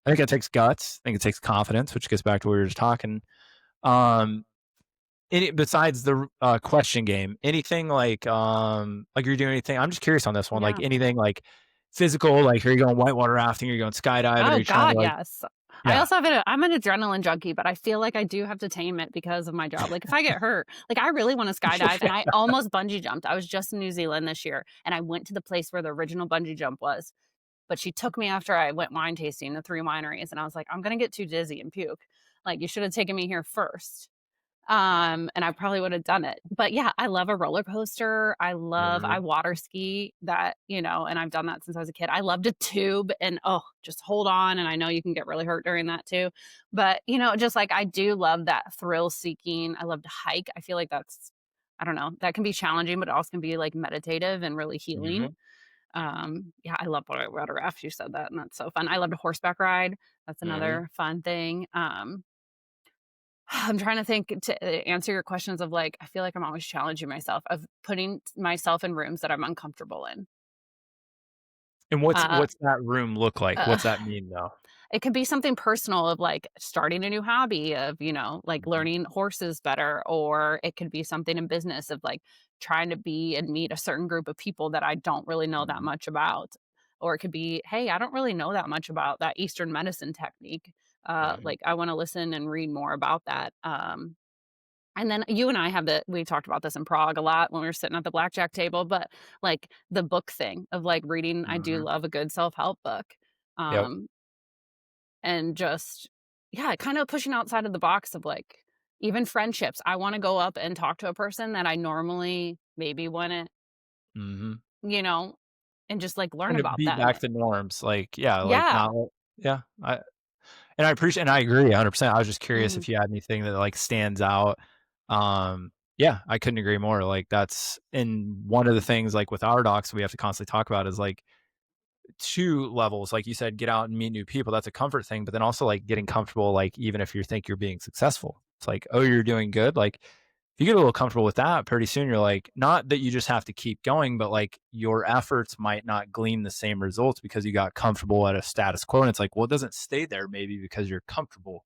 I think it takes guts. I think it takes confidence, which gets back to what we were just talking. Besides the question game, anything like you're doing anything? I'm just curious on this one. Like Yeah. anything like physical, like are you going whitewater rafting? Are you going skydiving? Are Oh you trying to God, like, yes. I yeah, also have I'm an adrenaline junkie, but I feel like I do have to tame it because of my job. Like if I get hurt, like I really want to skydive and I almost bungee jumped. I was just in New Zealand this year and I went to the place where the original bungee jump was, but she took me after I went wine tasting the 3 wineries and I was like, I'm going to get too dizzy and puke. Like you should have taken me here first. And I probably would have done it. But yeah, I love a roller coaster. I Mhm. water ski that, and I've done that since I was a kid. I love to tube and just hold on. And I know you can get really hurt during that too. But, just like I do love that thrill seeking. I love to hike. I feel like I don't know, that can be challenging, but it also can be like meditative and really healing. Mhm. Yeah, I love water raft. You said that, and that's so fun. I love to horseback ride. That's Mhm. another fun thing. I'm trying to think to answer your questions of like, I feel like I'm always challenging myself of putting myself in rooms that I'm uncomfortable in. And Uh, what's that room look like? uh, What's that mean though? it could be something personal of like starting a new hobby of, like Mhm. learning horses better, or it could be something in business of like trying to be and meet a certain group of people that I don't really know that Mhm. much about. Or it could be, hey, I don't really know that much about that Eastern medicine technique. Mhm. Like I want to listen and read more about that. And then you and I we talked about this in Prague a lot when we were sitting at the blackjack table, but like the book thing of like reading, I do Mhm. love a good self-help book. Yep. Um, and just, yeah, kind of pushing outside of the box of like even friendships. I want to go up and talk to a person that I normally maybe wouldn't, Mhm. you know, and just like learn Kind of about beat them. back the norms. Like, yeah, like Yeah. not, yeah. And I appreciate, and I agree 100%. I was just curious Mhm. if you had anything that like stands out. Yeah, I couldn't agree more. Like that's in one of the things like with our docs we have to constantly talk about is like two levels. Like you said, get out and meet new people. That's a comfort thing, but then also like getting comfortable, like even if you think you're being successful, it's like, oh, you're doing good. Like if you get a little comfortable with that, pretty soon you're like, not that you just have to keep going, but like your efforts might not glean the same results because you got comfortable at a status quo. And it's like, well, it doesn't stay there maybe because you're comfortable.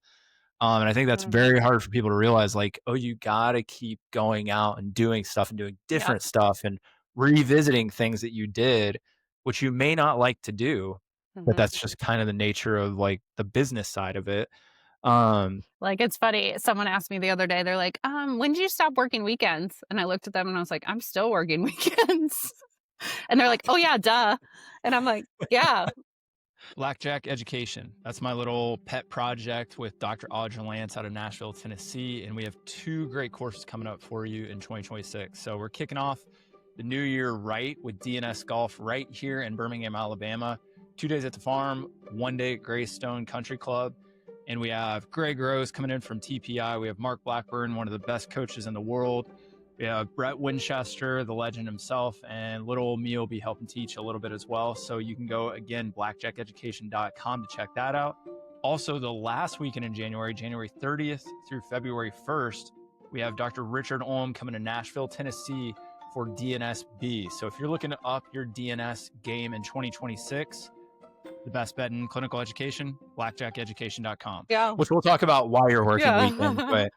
And I think that's Mhm. very hard for people to realize, like, oh, you gotta keep going out and doing stuff and doing Yep. different stuff and revisiting things that you did, which you may not like to do, but Mhm. that's just kind of the nature of like the business side of it. Um, Like, it's funny, someone asked me the other day, they're like, when did you stop working weekends?" And I looked at them and I was like, "I'm still working weekends." And they're like, "Oh, yeah, duh." And I'm like, "Yeah." Blackjack Education. That's my little pet project with Dr. Audra Lance out of Nashville, Tennessee. And we have two great courses coming up for you in 2026. So we're kicking off the new year right with DNS Golf right here in Birmingham, Alabama. 2 days at the farm, 1 day at Greystone Country Club. And we have Greg Rose coming in from TPI. We have Mark Blackburn, one of the best coaches in the world. We have Brett Winchester, the legend himself, and little old me will be helping teach a little bit as well. So you can go, again, blackjackeducation.com to check that out. Also, the last weekend in January, January 30th through February 1st, we have Dr. Richard Olm coming to Nashville, Tennessee for DNSB. So if you're looking to up your DNS game in 2026, the best bet in clinical education, blackjackeducation.com. Yeah. Which we'll talk about while you're working weekend. But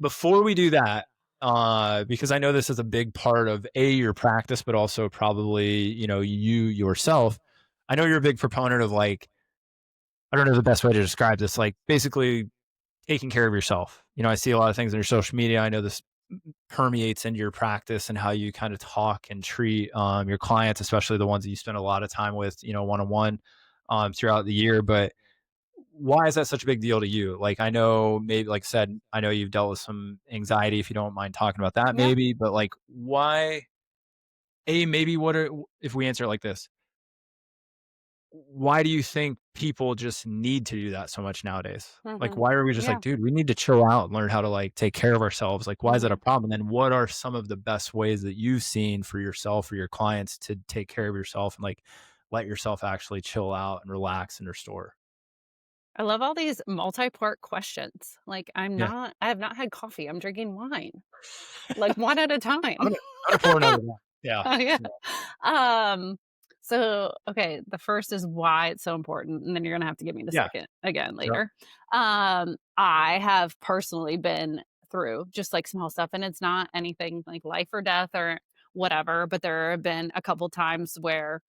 before we do that, because I know this is a big part of your practice, but also probably, you yourself. I know you're a big proponent of like, I don't know the best way to describe this, like basically taking care of yourself. I see a lot of things on your social media. I know this permeates into your practice and how you kind of talk and treat your clients, especially the ones that you spend a lot of time with, one-on-one throughout the year. But why is that such a big deal to you? Like, I know maybe, like I said, I know you've dealt with some anxiety, if you don't mind talking about that, maybe, but like, why, maybe if we answer it like this, why do you think people just need to do that so much nowadays? Like, why are we just like, dude, we need to chill out and learn how to like take care of ourselves? Like, why is that a problem? And then what are some of the best ways that you've seen for yourself or your clients to take care of yourself and like let yourself actually chill out and relax and restore? I love all these multi-part questions. Like I have not had coffee. I'm drinking wine, like one at a time. I'm gonna pour another one. Yeah. Oh, yeah. So, okay, the first is why it's so important, and then you're gonna have to give me the second again later. I have personally been through just like some health stuff, and it's not anything like life or death or whatever, but there have been a couple times where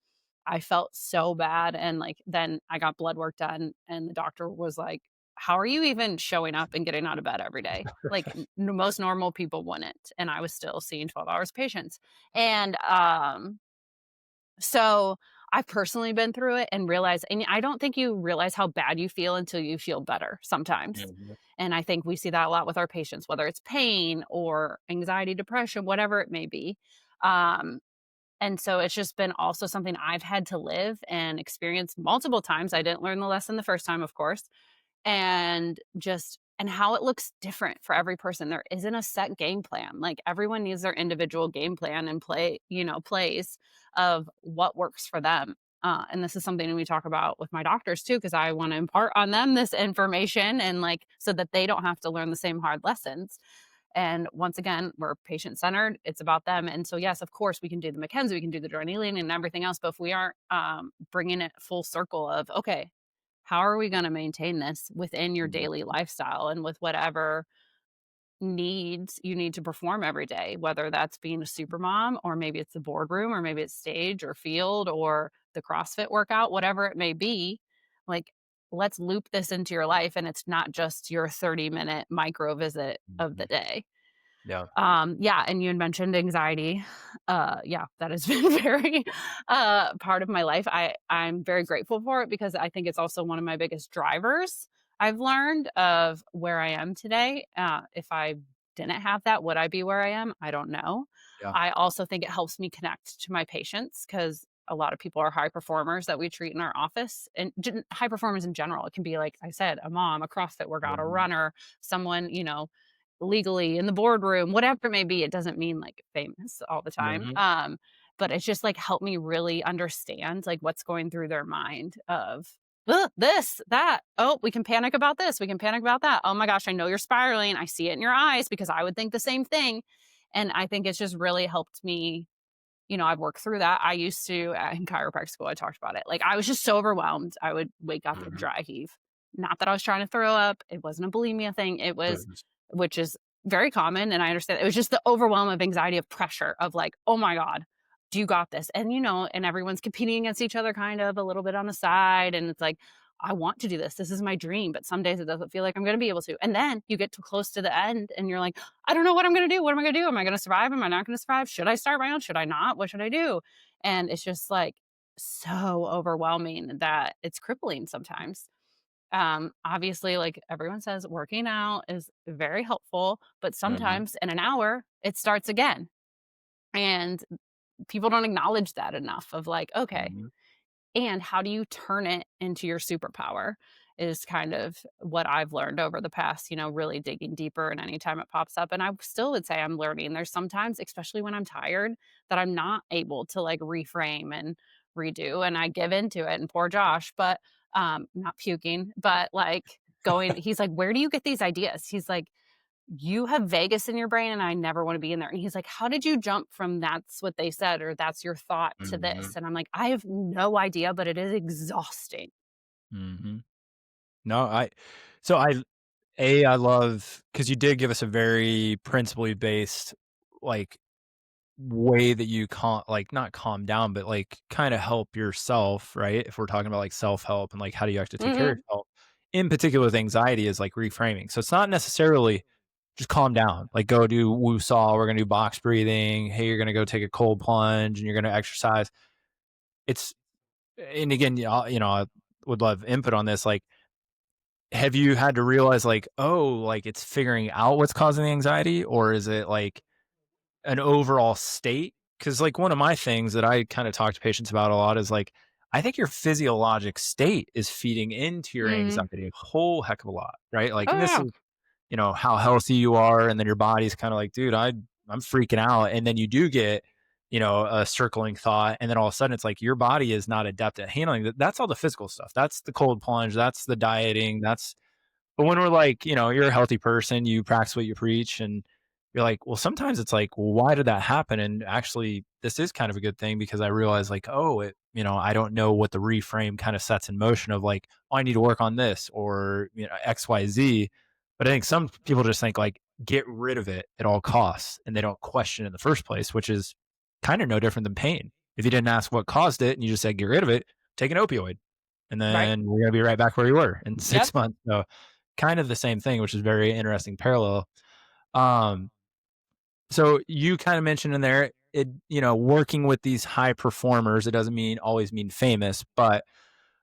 I felt so bad, and like then I got blood work done, and the doctor was like, "How are you even showing up and getting out of bed every day? Like most normal people wouldn't." And I was still seeing 12 hours of patients, and so I've personally been through it and realized, and I don't think you realize how bad you feel until you feel better sometimes. And I think we see that a lot with our patients, whether it's pain or anxiety, depression, whatever it may be. And so it's just been also something I've had to live and experience multiple times. I didn't learn the lesson the first time, of course, and how it looks different for every person. There isn't a set game plan. Like everyone needs their individual game plan and plays of what works for them. And this is something we talk about with my doctors too, because I want to impart on them this information and like so that they don't have to learn the same hard lessons. And once again, we're patient centered. It's about them. And so, yes, of course, we can do the McKenzie, we can do the journaling and everything else. But if we aren't bringing it full circle of, okay, how are we going to maintain this within your daily lifestyle and with whatever needs you need to perform every day, whether that's being a super mom or maybe it's the boardroom or maybe it's stage or field or the CrossFit workout, whatever it may be, like let's loop this into your life and it's not just your 30-minute micro visit of the day. Yeah. And you had mentioned anxiety. That has been very part of my life. I'm very grateful for it because I think it's also one of my biggest drivers I've learned of where I am today. If I didn't have that, would I be where I am? I don't know. Yeah. I also think it helps me connect to my patients because a lot of people are high performers that we treat in our office and high performers in general. It can be, like I said, a mom, a CrossFit workout, a runner, someone, legally in the boardroom, whatever it may be. It doesn't mean like famous all the time. But it's just like helped me really understand like what's going through their mind of this, that. Oh, we can panic about this. We can panic about that. Oh my gosh, I know you're spiraling. I see it in your eyes because I would think the same thing. And I think it's just really helped me. I've worked through that. I used to, in chiropractic school, I talked about it. Like I was just so overwhelmed. I would wake up and dry heave. Not that I was trying to throw up. It wasn't a bulimia thing. It was, which is very common. And I understand it was just the overwhelm of anxiety, of pressure of like, oh my God, do you got this? And, and everyone's competing against each other kind of a little bit on the side. And it's like, I want to do this. This is my dream. But some days it doesn't feel like I'm going to be able to. And then you get too close to the end and you're like, I don't know what I'm going to do. What am I going to do? Am I going to survive? Am I not going to survive? Should I start my own? Should I not? What should I do? And it's just like so overwhelming that it's crippling sometimes. Obviously, like everyone says, working out is very helpful, but sometimes in an hour it starts again. And people don't acknowledge that enough of like, okay, Mhm. and how do you turn it into your superpower is kind of what I've learned over the past, really digging deeper and anytime it pops up. And I still would say I'm learning. There's sometimes, especially when I'm tired, that I'm not able to like reframe and redo and I give into it and poor Josh, but not puking, but like going, he's like, where do you get these ideas? He's like, you have Vegas in your brain and I never want to be in there. And he's like, how did you jump from that's what they said or that's your thought to this? Mhm. And I'm like, I have no idea, but it is exhausting. Mhm. No, so I love because you did give us a very principally based, like, way that you like, not calm down, but, like, kinda help yourself, right? If we're talking about, like, self-help and, like, how do you actually take care of Mhm. yourself? In particular with anxiety is, like, reframing. So it's not necessarily just calm down, like, go do woo-saw, we're gonna do box breathing, hey, you're gonna go take a cold plunge, and you're gonna exercise. It's and again, I would love input on this, like, have you had to realize, like, oh, like, it's figuring out what's causing the anxiety, or is it, like, an overall state? Because, like, one of my things that I kinda talk to patients about a lot is, like, I think your physiologic state is feeding into your Mhm. anxiety a whole heck of a lot, right? Like, Oh, and this yeah. is, how healthy you are, and then your body's kinda like, "Dude, I'm freaking out," and then you do get, a circling thought, and then all of a sudden, it's like your body is not adept at handling that. That's all the physical stuff. That's the cold plunge, that's the dieting, but when we're like, you're a healthy person, you practice what you preach, and you're like, well, sometimes it's like, well, why did that happen? And actually, this is kind of a good thing because I realize, like, oh, I don't know what the reframe kind of sets in motion of like, oh, I need to work on this or, X, Y, Z. But I think some people just think like, get rid of it at all costs and they don't question it in the first place, which is kind of no different than pain. If you didn't ask what caused it and you just said, get rid of it, take an opioid. And Right. then we're going to be right back where you were in Yep. 6 months. So, kind of the same thing, which is very interesting parallel. Um, so you kind of mentioned in there, working with these high performers, it doesn't always mean famous, but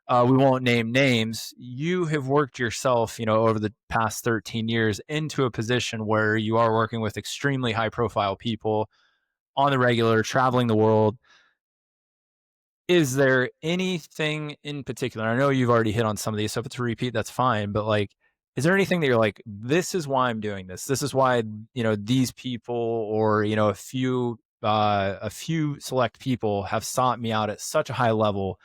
we won't name names. You have worked yourself, over the past 13 years into a position where you are working with extremely high profile people on the regular, traveling the world. Is there anything in particular? I know you've already hit on some of these, so if it's a repeat, that's fine. But like, is there anything that you're like, this is why I'm doing this? This is why, these people or, a few select people have sought me out at such a high level.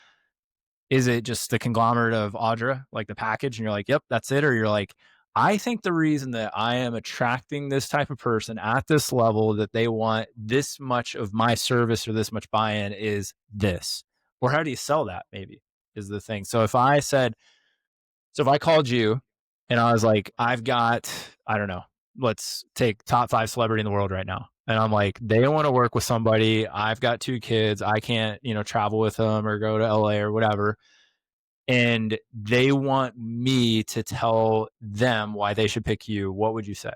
Is it just the conglomerate of Audra, like the package, and you're like, yep, that's it? Or you're like, I think the reason that I am attracting this type of person at this level that they want this much of my service or this much buy-in is this. Or how do you sell that maybe is the thing. So if I called you and I was like, I've got, I don't know, let's take top 5 celebrity in the world right now. And I'm like, they want to work with somebody. I've got 2 kids. I can't, travel with them or go to LA or whatever, and they want me to tell them why they should pick you, what would you say?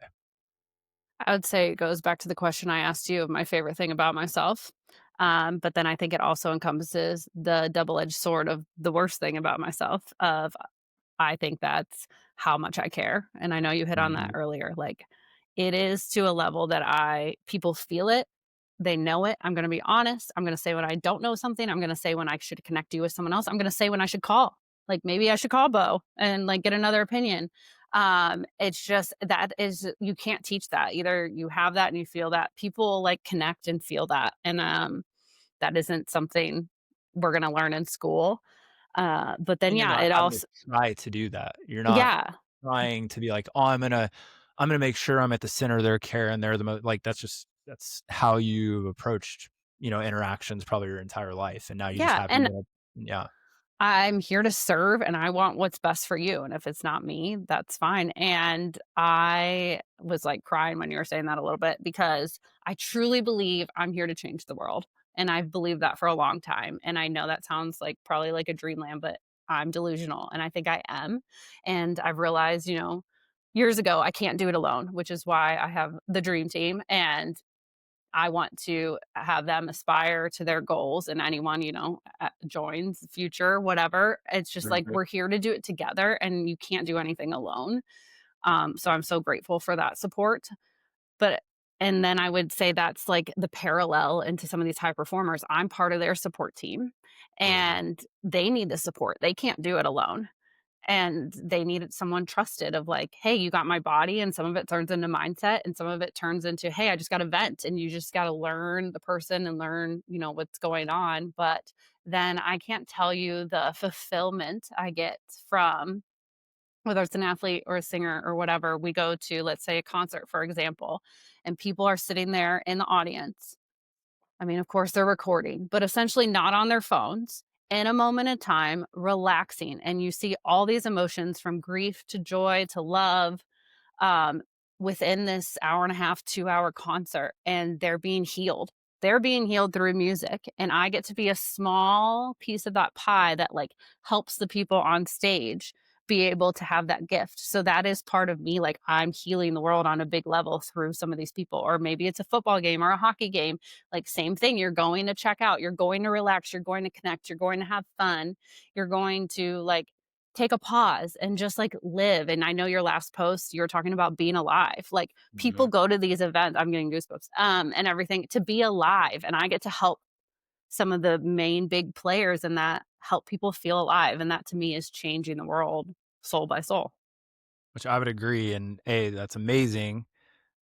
I would say it goes back to the question I asked you of my favorite thing about myself. But then I think it also encompasses the double-edged sword of the worst thing about myself of I think that's how much I care. And I know you hit on that Mhm. earlier. Like it is to a level that people feel it. They know it. I'm going to be honest. I'm going to say when I don't know something. I'm going to say when I should connect you with someone else. I'm going to say when I should call. Like maybe I should call Beau and like get another opinion. It's just that is you can't teach that. Either you have that and you feel that. People like connect and feel that. And that isn't something we're going to learn in school. But then And you're yeah, not it having to also try to do that. You're not yeah. trying to be like, "Oh, I'm gonna make sure I'm at the center of their care and they're the most," like, that's how you approached, interactions probably your entire life, and now you just Yeah, happen and to. Yeah. I'm here to serve and I want what's best for you, and if it's not me, that's fine, and I was, like, crying when you were saying that a little bit because I truly believe I'm here to change the world, and I've believed that for a long time, and I know that sounds like probably like a dreamland, but I'm delusional, and I think I am, and I've realized, years ago, I can't do it alone, which is why I have the dream team, and I want to have them aspire to their goals and anyone, joins future, whatever. It's just like Mhm. we're here to do it together and you can't do anything alone. So I'm so grateful for that support. But And then I would say that's like the parallel into some of these high performers. I'm part of their support team and they need the support. They can't do it alone. And they needed someone trusted of like, hey, you got my body. And some of it turns into mindset and some of it turns into, hey, I just got to vent. And you just got to learn the person and learn, what's going on. But then I can't tell you the fulfillment I get from whether it's an athlete or a singer or whatever. We go to, let's say, a concert, for example, and people are sitting there in the audience. I mean, of course, they're recording, but essentially not on their phones, in a moment in time, relaxing. And you see all these emotions from grief to joy to love um, within this hour and a half, 2 hour concert, and they're being healed. They're being healed through music. And I get to be a small piece of that pie that like helps the people on stage be able to have that gift. So that is part of me. Like I'm healing the world on a big level through some of these people. Or maybe it's a football game or a hockey game. Like same thing. You're going to check out, you're going to relax, you're going to connect, you're going to have fun, you're going to like take a pause and just like live. And I know your last post, you were talking about being alive. Like people Mhm. go to these events, I'm getting goosebumps, and everything to be alive. And I get to help some of the main big players in that help people feel alive. And that to me is changing the world soul by soul. Which I would agree. And hey, that's amazing.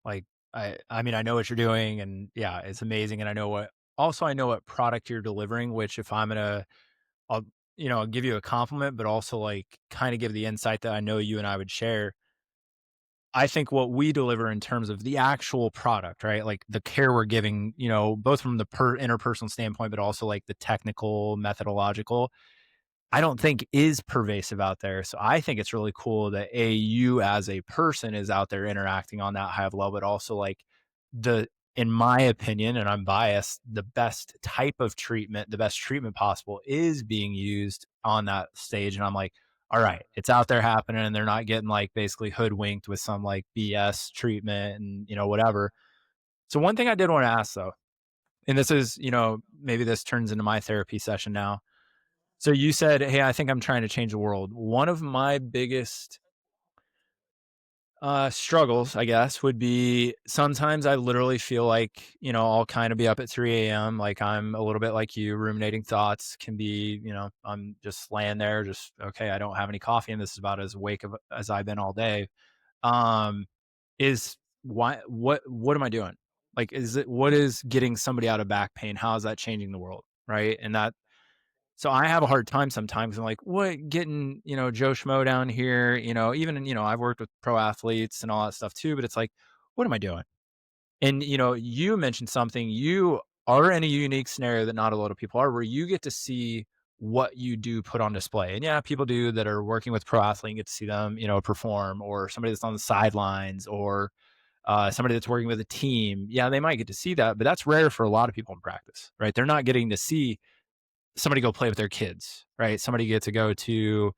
Like I mean, I know what you're doing and yeah, it's amazing. And I know what product you're delivering, which if I'll, I'll give you a compliment, but also like kind of give the insight that I know you and I would share. I think what we deliver in terms of the actual product, right? Like the care we're giving, both from the interpersonal standpoint, but also like the technical, methodological, I don't think is pervasive out there. So I think it's really cool that you as a person is out there interacting on that high level, but also like the, in my opinion, and I'm biased, the best type of treatment, the best treatment possible is being used on that stage. And I'm like, all right, it's out there happening and they're not getting like basically hoodwinked with some like BS treatment and, whatever. So one thing I did want to ask though, and this is, maybe this turns into my therapy session now. So you said, "Hey, I think I'm trying to change the world." One of my biggest struggles, I guess, would be sometimes I literally feel like, I'll kind of be up at 3 a.m. Like I'm a little bit like you, ruminating thoughts can be, I'm just laying there, just, okay, I don't have any coffee and this is about as awake as I've been all day. Um, is what am I doing? Like, what is getting somebody out of back pain? How is that changing the world? Right. So I have a hard time sometimes. I'm like, what getting, Joe Schmo down here, even, I've worked with pro athletes and all that stuff too, but it's like, what am I doing? And, you mentioned something, you are in a unique scenario that not a lot of people are, where you get to see what you do put on display. And yeah, people do that are working with pro athletes, get to see them, perform, or somebody that's on the sidelines or somebody that's working with a team. Yeah, they might get to see that, but that's rare for a lot of people in practice, right? They're not getting to see somebody go play with their kids, right? Somebody get to go to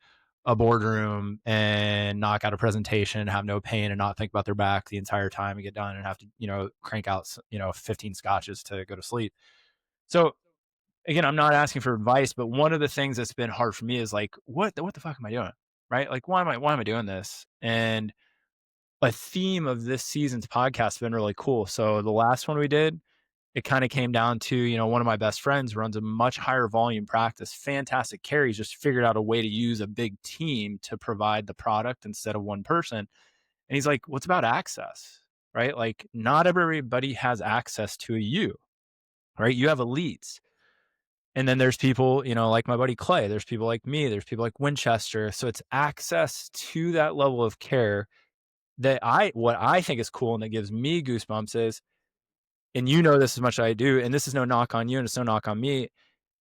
a boardroom and knock out a presentation, have no pain and not think about their back the entire time and get done and have to, crank out, 15 scotches to go to sleep. So again, I'm not asking for advice, but one of the things that's been hard for me is like, what the fuck am I doing? Right? Like, why am I doing this? And a theme of this season's podcast has been really cool. So the last one we did, it kind of came down to, one of my best friends runs a much higher volume practice, fantastic carries, just figured out a way to use a big team to provide the product instead of one person. And he's like, what's about access, right? Like not everybody has access to you, right? You have elites. And then there's people, like my buddy Clay, there's people like me, there's people like Winchester. So it's access to that level of care that what I think is cool and that gives me goosebumps is, and this as much as I do, and this is no knock on you and it's no knock on me.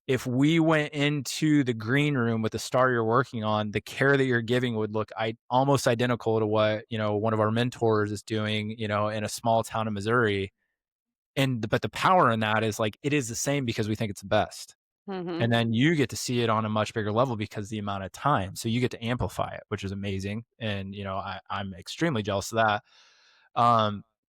If we went into the green room with the star you're working on, the care that you're giving would look almost identical to what, one of our mentors is doing, in a small town in Missouri. But the power in that is like, it is the same because we think it's the best. Hmm. And then you get to see it on a much bigger level because the amount of time. So you get to amplify it, which is amazing. And, I'm extremely jealous of that.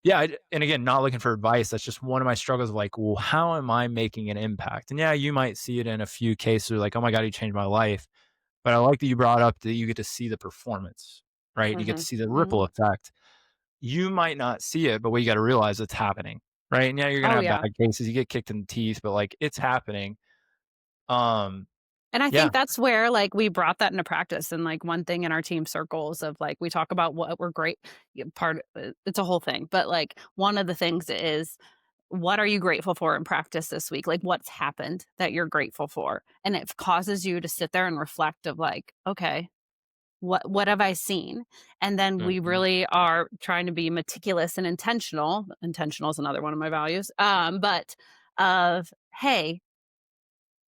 Yeah. And again, not looking for advice. That's just one of my struggles of like, well, how am I making an impact? And yeah, you might see it in a few cases like, oh my God, you changed my life. But I like that you brought up that you get to see the performance, right? You get Hmm. to see the ripple Hmm. effect. you might not see it, but what you got to realize it's happening, right? And yeah, you're gonna Oh have yeah. bad cases, you get kicked in the teeth, but like it's happening. Um, And I yeah. think that's where, like, we brought that into practice. And like one thing in our team circles of like, we talk about what we're great it's a whole thing. But like one of the things is, what are you grateful for in practice this week? Like what's happened that you're grateful for? And it causes you to sit there and reflect of like, okay, what have I seen? And then we Mhm. really are trying to be meticulous and intentional. Intentional is another one of my values. But of, hey,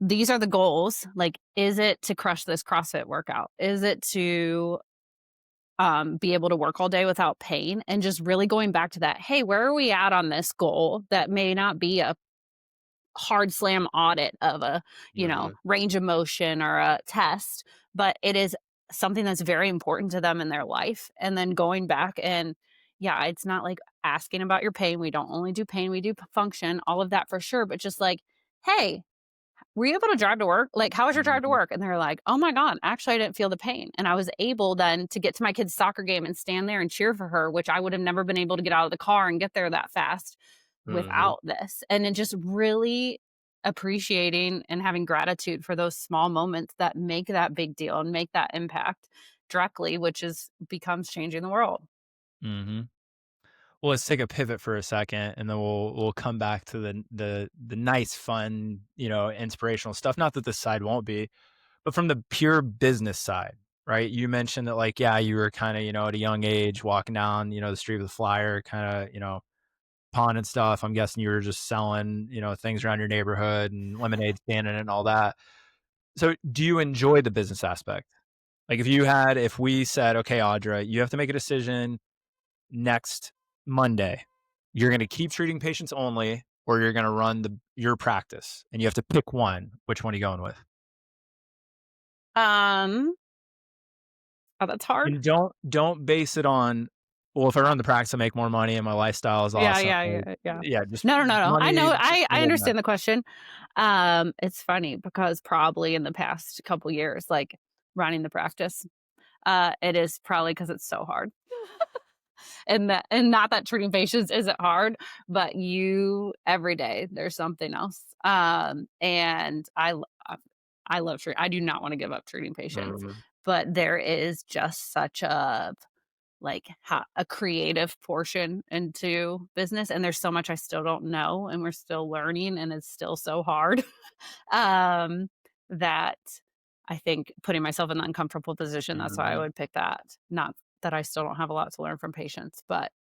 these are the goals. Like, is it to crush this CrossFit workout? Is it to be able to work all day without pain? And just really going back to that, hey, where are we at on this goal that may not be a hard slam audit of a, Mhm. range of motion or a test, but it is something that's very important to them in their life. And then going back and, yeah, it's not like asking about your pain. We don't only do pain, we do function, all of that for sure. But just like, hey, were you able to drive to work? Like, how was your drive to Mhm. work? And they're like, oh my God, actually, I didn't feel the pain. And I was able then to get to my kid's soccer game and stand there and cheer for her, which I would have never been able to get out of the car and get there that fast Mhm. without this. And then just really appreciating and having gratitude for those small moments that make that big deal and make that impact directly, which is becomes changing the world. Mhm. Well, let's take a pivot for a second, and then we'll come back to the nice, fun, inspirational stuff. Not that this side won't be, but from the pure business side, right? You mentioned that, like, yeah, you were kind of, at a young age walking down, the street with a flyer, kind of, pawning stuff. I'm guessing you were just selling, things around your neighborhood and lemonade standing and all that. So, do you enjoy the business aspect? Like, if we said, okay, Audra, you have to make a decision next Monday. You're going to keep treating patients only, or you're going to run your practice, and you have to pick one. Which one are you going with? Um, oh, that's hard. And don't base it on, well, if I run the practice, I make more money, and my lifestyle is Yeah, awesome. yeah, Like, yeah, yeah. yeah, just No, no, no, no. I know. money. I Doesn't matter. understand the question. It's funny because probably in the past couple years, like running the practice, it is probably because it's so hard. And not that treating patients isn't hard, but you every day there's something else. And I love treat. I do not want to give up treating patients, Mhm. but there is just such a a creative portion into business, and there's so much I still don't know, and we're still learning, and it's still so hard. um, that I think putting myself in the uncomfortable position, that's why I Mhm. would pick that. Not that I still don't have a lot to learn from patients, but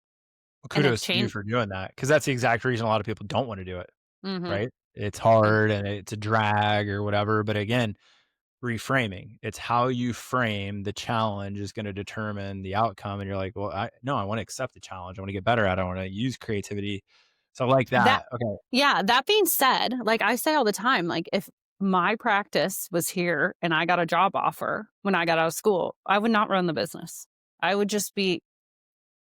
Well, and it kudos to you changed. for doing that, because that's the exact reason a lot of people don't want to do it, Mhm. right? It's hard and it's a drag or whatever. But again, reframing. It's how you frame the challenge is going to determine the outcome. And you're like, well, I want to accept the challenge. I want to get better at it. I want to use creativity. So I like That that. Okay. Yeah, that being said, like I say all the time, like if my practice was here and I got a job offer when I got out of school, I would not run the business. I would just be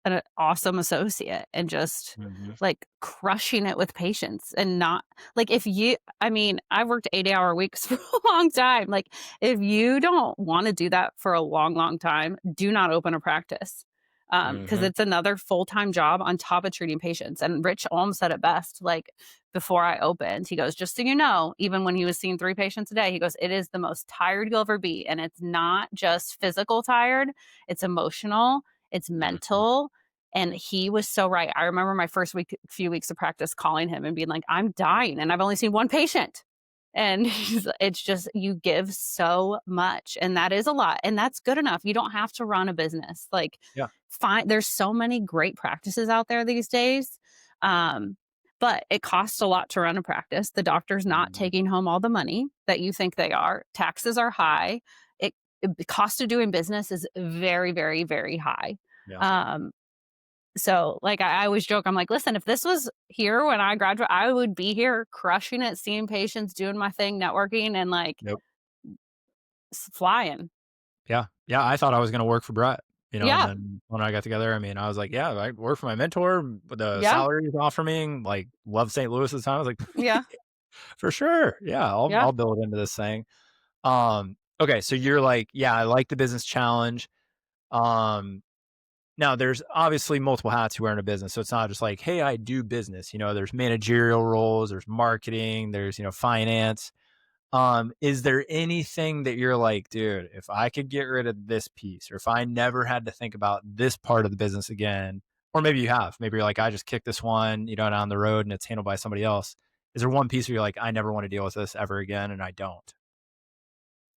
an awesome associate and just Mhm. like crushing it with patients and not like if you I mean, I worked 80-hour weeks for a long time. Like if you don't want to do that for a long, long time, do not open a practice. Because Mhm. it's another full-time job on top of treating patients. And Rich Olm said it best, like before I opened, he goes, just so you know, even when he was seeing 3 patients a day, he goes, it is the most tired you'll ever be. And it's not just physical tired, it's emotional, it's Mhm. mental. And he was so right. I remember my first few weeks of practice calling him and being like, I'm dying and I've only seen one patient. And it's just, you give so much. And that is a lot. And that's good enough. You don't have to run a business. Like, Yeah. fine. There's so many great practices out there these days. Um, but it costs a lot to run a practice. The doctor's not Mhm. taking home all the money that you think they are. Taxes are high. The cost of doing business is very, very, very high. Yeah. Um, so, like, I always joke, I'm like, listen, if this was here when I graduate, I would be here crushing it, seeing patients, doing my thing, networking, and like Yep. flying. Yeah. Yeah. I thought I was going to work for Brett, and Yeah. then when I got together, I mean, I was like, yeah, I work for my mentor, but the Yeah. salary he's offering me, like, love St. Louis at the time. I was like, Yeah. for sure. Yeah. Yeah. I'll build into this thing. Okay. So you're like, yeah, I like the business challenge. Um, Now, there's obviously multiple hats you wear in a business. So it's not just like, hey, I do business. There's managerial roles, there's marketing, there's, finance. Is there anything that you're like, dude, if I could get rid of this piece, or if I never had to think about this part of the business again, or maybe you have, maybe you're like, I just kicked this one, down the road and it's handled by somebody else. Is there one piece where you're like, I never want to deal with this ever again, and I don't?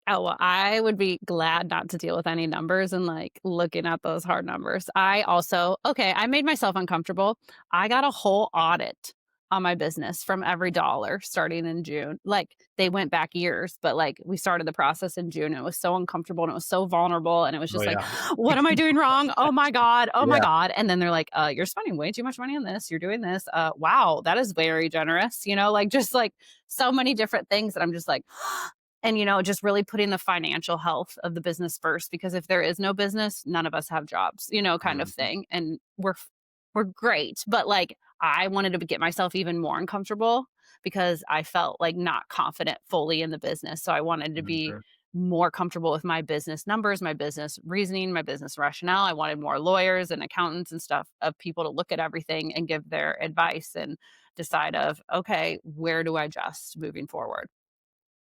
Oh, well, I would be glad not to deal with any numbers and, like, looking at those hard numbers. I also okay, I made myself uncomfortable. I got a whole audit on my business from every dollar starting in June. Like, they went back years, but, like, we started the process in June, and it was so uncomfortable, and it was so vulnerable, and it was Oh just like, yeah. "What am I doing wrong? Oh my god. Oh my Yeah. god." And then they're like, you're spending way too much money on this. You're doing this. Wow, that is very generous." Like, just, like, so many different things that I'm just like and, just really putting the financial health of the business first, because if there is no business, none of us have jobs, kind of Mhm. thing. And we're great, but like I wanted to get myself even more uncomfortable because I felt like not confident fully in the business. So I wanted to be Sure. more comfortable with my business numbers, my business reasoning, my business rationale. I wanted more lawyers and accountants and stuff of people to look at everything and give their advice and decide of, okay, where do I adjust moving forward?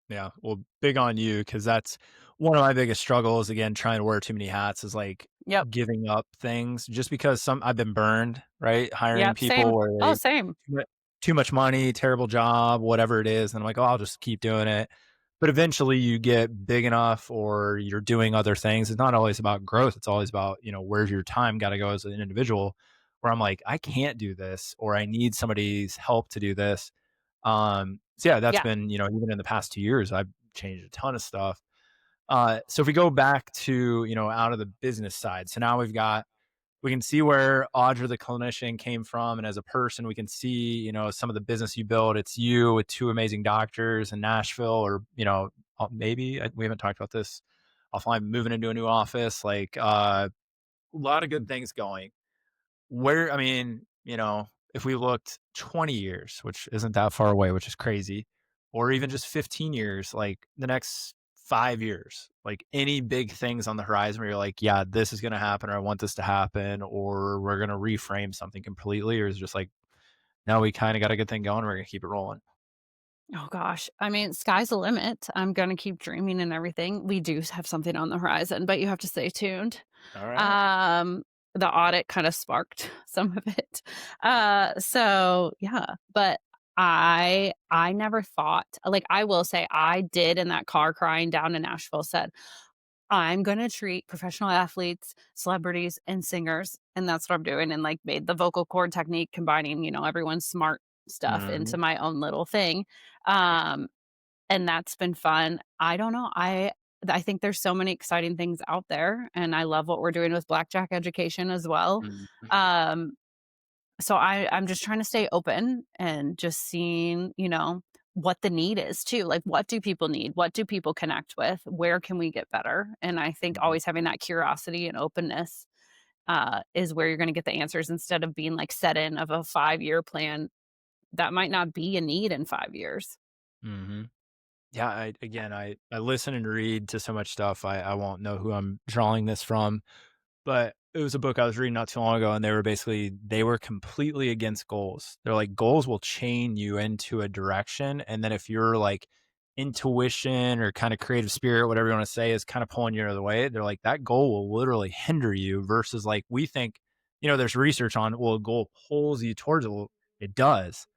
Yeah. Well, big on you, because that's one of my biggest struggles. Again, trying to wear too many hats is like Yep. giving up things just because I've been burned, right? Hiring Yep, same. people where Oh, they same. too much money, terrible job, whatever it is. And I'm like, oh, I'll just keep doing it. But eventually you get big enough, or you're doing other things. It's not always about growth. It's always about, where's your time got to go as an individual, where I'm like, I can't do this, or I need somebody's help to do this. So yeah, that's Yeah. been, even in the past 2 years, I've changed a ton of stuff. So if we go back to, out of the business side, so now we can see where Audra the clinician came from. And as a person, we can see, some of the business you built. It's you with two amazing doctors in Nashville, or, maybe we haven't talked about this offline, moving into a new office, like, a lot of good things going. Where, I mean, if we looked 20 years, which isn't that far away, which is crazy, or even just 15 years, like the next 5 years, like any big things on the horizon where you're like, yeah, this is going to happen, or I want this to happen, or we're going to reframe something completely, or is it just like, no, we kind of got a good thing going, we're going to keep it rolling. Oh gosh. I mean, sky's the limit. I'm gonna keep dreaming and everything. We do have something on the horizon, but you have to stay tuned. All right. Um, the audit kind of sparked some of it. So yeah, but I never thought, like, I will say I did in that car crying down in Nashville said, I'm gonna treat professional athletes, celebrities, and singers, and that's what I'm doing, and, like, made the vocal cord technique combining, everyone's smart stuff into Mhm. my own little thing, um, and that's been fun. I don't know, I think there's so many exciting things out there, and I love what we're doing with Blackjack education as well, Mhm. um, so I'm just trying to stay open and just seeing, what the need is too. Like, what do people need? What do people connect with? Where can we get better? And I think Mhm. always having that curiosity and openness is where you're going to get the answers instead of being like set in of a 5-year plan that might not be a need in 5 years. Mhm. Yeah, I listen and read to so much stuff. I won't know who I'm drawing this from, but it was a book I was reading not too long ago, and they were completely against goals. They're like, goals will chain you into a direction, and then if your like intuition or kind of creative spirit, whatever you want to say, is kind of pulling you the other way, they're like, that goal will literally hinder you. Versus like, we think, there's research on, well, a goal pulls you towards it. Well, it does.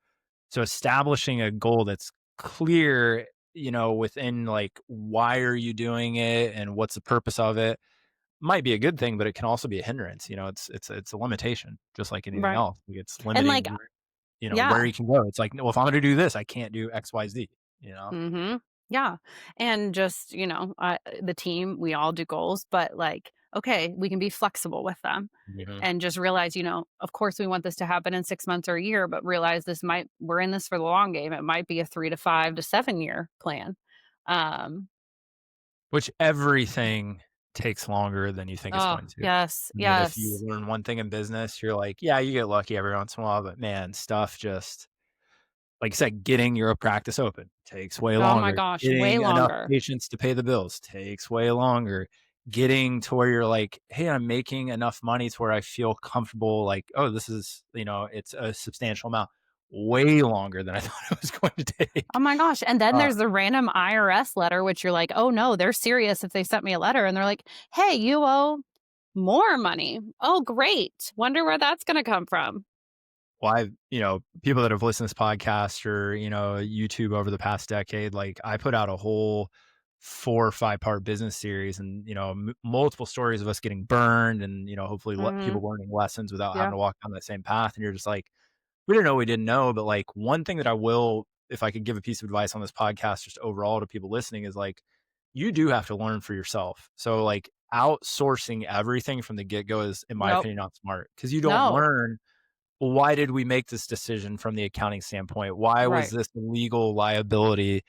So establishing a goal that's clear, within like, why are you doing it and what's the purpose of it, might be a good thing, but it can also be a hindrance. It's a limitation, just like anything Right. else. Like, it's And like, limiting, yeah. where you can go. It's like, well, if I'm going to do this, I can't do X, Y, Z. Mhm. Yeah, and just, the team, we all do goals, but, like, okay, we can be flexible with them Mhm. and just realize, of course, we want this to happen in 6 months or a year, but realize we're in this for the long game. It might be a 3 to 5 to 7-year plan. Um, Which everything takes longer than you think it's oh, going to. yes, And then if you yes. learn one thing in business, you're like, yeah, you get lucky every once in a while, but man, stuff just, like you said, getting your practice open takes way Oh my longer. gosh, way Getting enough longer. patients to pay the bills takes way longer. getting to where you're like, hey, I'm making enough money to where I feel comfortable, like, oh, this is, it's a substantial amount, way longer than I thought it was going to Oh take. my gosh. And then Uh, there's the random IRS letter, which you're like, oh no, they're serious if they sent me a letter and they're like, hey, you owe more money. Oh, great. Wonder where that's going to come from. well, people that have listened to this podcast or, YouTube over the past decade, like I put out a whole 4 or 5 part business series and, multiple stories of us getting burned and, hopefully Hmm. people learning lessons without having Yeah. to walk down that same path. And you're just like, we didn't know we didn't know. But like one thing that I will, if I could give a piece of advice on this podcast, just overall to people listening is like, you do have to learn for yourself. So like outsourcing everything from the get go is, in my Nope. opinion, not smart because you don't No. learn, well, why did we make this decision from the accounting standpoint? Why was Right. this legal liability?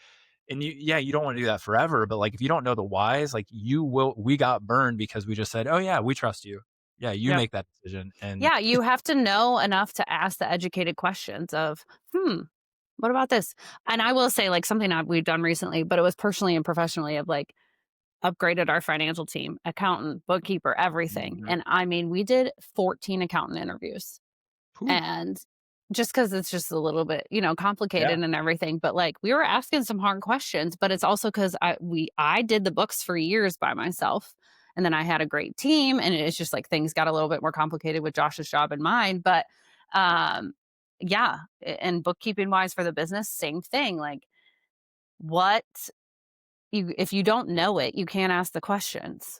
And you don't want to do that forever. But like, if you don't know the whys, like we got burned because we just said, oh yeah, we trust you. Yeah. You Yep. make that decision. And Yeah. You have to know enough to ask the educated questions of, what about this? And I will say, like, something that we've done recently, but it was personally and professionally of like, upgraded our financial team, accountant, bookkeeper, everything. Mhm. And I mean, we did 14 accountant interviews. Whew. And just because it's just a little bit, Yeah. complicated and everything, but like we were asking some hard questions, but it's also because I did the books for years by myself. And then I had a great team, and it's just like things got a little bit more complicated with Josh's job and mine. But um, yeah, and bookkeeping wise for the business, same thing. Like, what if you don't know it, you can't ask the questions.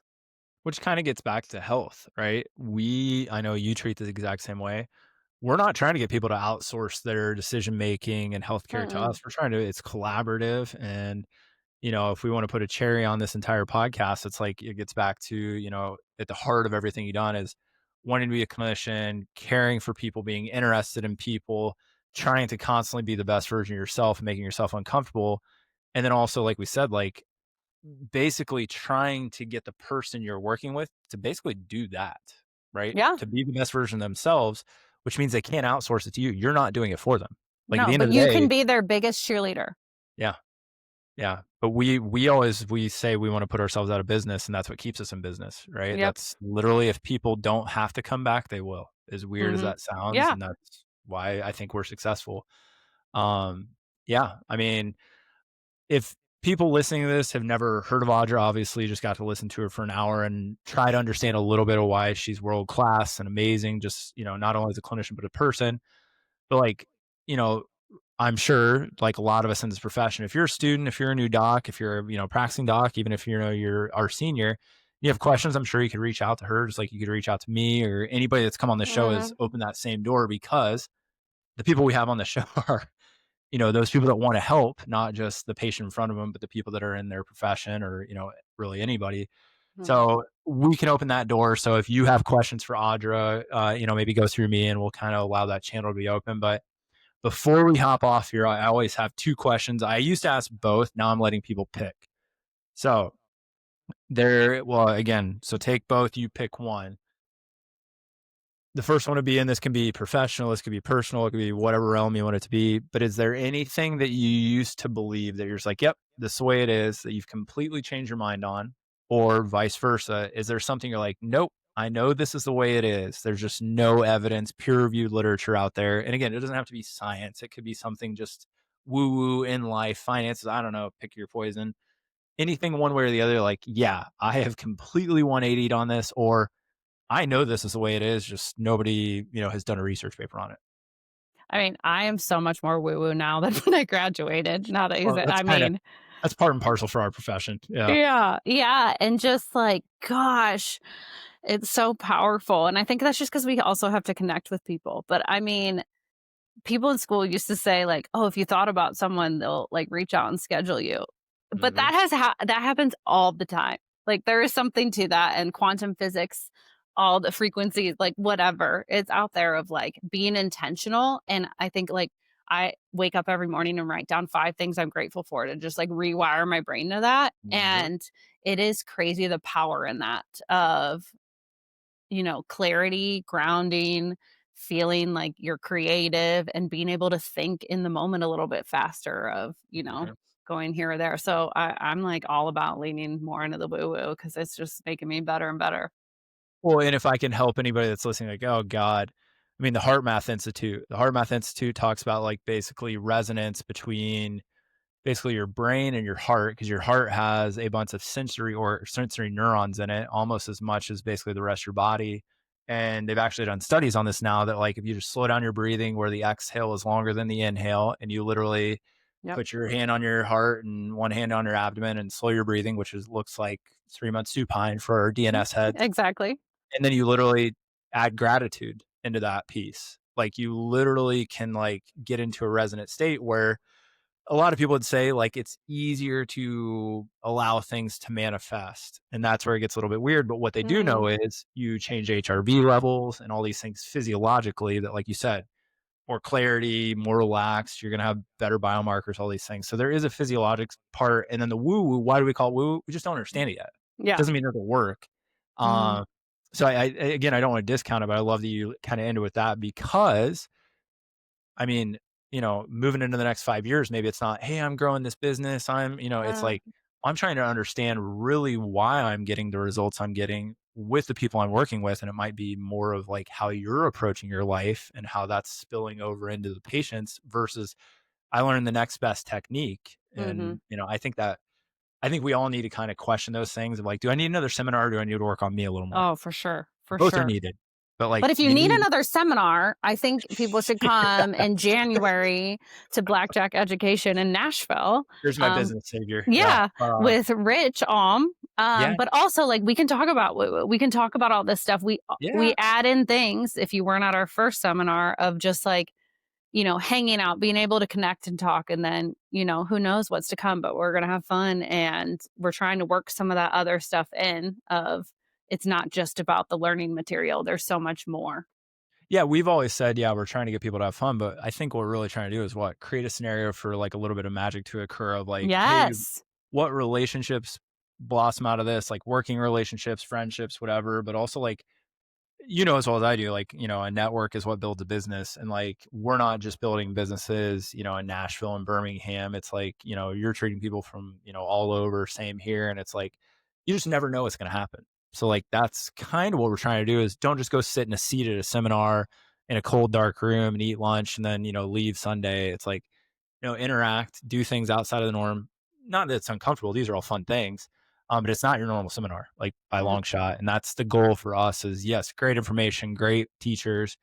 Which kind of gets back to health, right? I know you treat the exact same way. We're not trying to get people to outsource their decision making and healthcare to Mm-mm. us. It's collaborative. And, if we want to put a cherry on this entire podcast, it's like it gets back to, at the heart of everything you've done is wanting to be a clinician, caring for people, being interested in people, trying to constantly be the best version of yourself, making yourself uncomfortable. And then also, like we said, like basically trying to get the person you're working with to basically do that, right? Yeah. To be the best version of themselves, which means they can't outsource it to you. You're not doing it for them. Like at the No, end of but the you can day, be their biggest cheerleader. yeah, yeah. But we say we want to put ourselves out of business, and that's what keeps us in business, right? Yep. That's literally if people don't have to come back, they will. As weird as Hmm. that sounds, Yeah. and that's why I think we're successful. Um, yeah, I mean, if people listening to this have never heard of Audra, obviously you just got to listen to her for an hour and try to understand a little bit of why she's world class and amazing, just, not only as a clinician, but a person. But like, you know, I'm sure like a lot of us in this profession, if you're a student, if you're a new doc, if you're, practicing doc, even if you're our senior, you have questions, I'm sure you could reach out to her, just like you could reach out to me or anybody that's come on the show has Hmm. opened that same door because the people we have on the show are those people that want to help, not just the patient in front of them, but the people that are in their profession or, really anybody. Hmm. So we can open that door. So if you have questions for Audra, maybe go through me and we'll kind of allow that channel to be open. But before we hop off here, I always have 2 questions. I used to ask both. Now I'm letting people pick. So well, again, so take both, you pick one. The first one to be in this can be professional, this could be personal, it could be whatever realm you want it to be. But is there anything that you used to believe that you're just like, yep, this is the way it is, that you've completely changed your mind on? Or vice versa? Is there something you're like, nope, I know this is the way it is. There's just no evidence, peer reviewed literature out there. And again, it doesn't have to be science, it could be something just woo woo in life, finances, I don't know, pick your poison. Anything one way or the other, like, yeah, I have completely 180'd on this, or I know this is the way it is, just nobody, has done a research paper on it. I mean, I am so much more woo woo now than when I graduated. Now that you Well, say, I mean, that's part and parcel for our profession. Yeah. yeah, yeah. And just like, gosh, it's so powerful. And I think that's just because we also have to connect with people. But I mean, people in school used to say, like, oh, if you thought about someone, they'll like reach out and schedule you. But Mhm. that happens all the time. Like, there is something to that, and quantum physics, all the frequencies, like, whatever, it's out there of, like, being intentional, and I think, like, I wake up every morning and write down 5 things I'm grateful for to just, like, rewire my brain to that, Yep. and it is crazy the power in that of, clarity, grounding, feeling like you're creative, and being able to think in the moment a little bit faster of, Okay. going here or there. So I'm like all about leaning more into the woo woo because it's just making me better and better. Well, and if I can help anybody that's listening, like, oh God, I mean, the Heart Math Institute talks about like basically resonance between basically your brain and your heart, because your heart has a bunch of sensory neurons in it, almost as much as basically the rest of your body. And they've actually done studies on this now that like if you just slow down your breathing where the exhale is longer than the inhale, and you literally Yep. put your hand on your heart and one hand on your abdomen and slow your breathing, which looks like 3 months supine for our DNS heads. Exactly. And then you literally add gratitude into that piece. Like you literally can like get into a resonant state where a lot of people would say like it's easier to allow things to manifest. And that's where it gets a little bit weird. But what they do know Mm, is you change HRV levels and all these things physiologically that, like you said, more clarity, more relaxed, you're going to have better biomarkers, all these things. So there is a physiologic part. And then the woo woo, why do we call it woo? We just don't understand it yet. yeah. Doesn't mean it doesn't work. Mhm. So again, I don't want to discount it, but I love that you kind of ended with that, because I mean, moving into the next 5 years, maybe it's not, hey, I'm growing this business. It's Uh, like, I'm trying to understand really why I'm getting the results I'm getting with the people I'm working with. And it might be more of like how you're approaching your life and how that's spilling over into the patients versus I learned the next best technique. mhm. And, I think we all need to kind of question those things of like, do I need another seminar? Or do I need to work on me a little more? Oh, for sure. For Both are sure. needed, but like But if you you need need, another seminar, I think people should come in January to Blackjack Education in Nashville. here's my Um, business savior. Yeah. yeah, with Rich Yeah. but also like we can talk about all this stuff. We Yeah. add in things if you weren't at our first seminar of just like hanging out, being able to connect and talk, and then who knows what's to come. But we're gonna have fun, and we're trying to work some of that other stuff in. Of it's not just about the learning material. There's so much more. Yeah, we've always said, yeah, we're trying to get people to have fun, but I think what we're really trying to do is what? Create a scenario for like a little bit of magic to occur of like, hey, Yes. what relationships blossom out of this? Like working relationships, friendships, whatever, but also like as well as I do, like, a network is what builds a business. And like, we're not just building businesses, in Nashville and Birmingham. It's like, you're treating people from, all over, same here. And it's like, you just never know what's going to happen. So like, that's kind of what we're trying to do is don't just go sit in a seat at a seminar in a cold, dark room and eat lunch and then, leave Sunday. It's like, interact, do things outside of the norm. Not that it's uncomfortable. These are all fun things. But it's not your normal seminar, like by a Mm. long shot. And that's the goal for us is yes, great information, great teachers.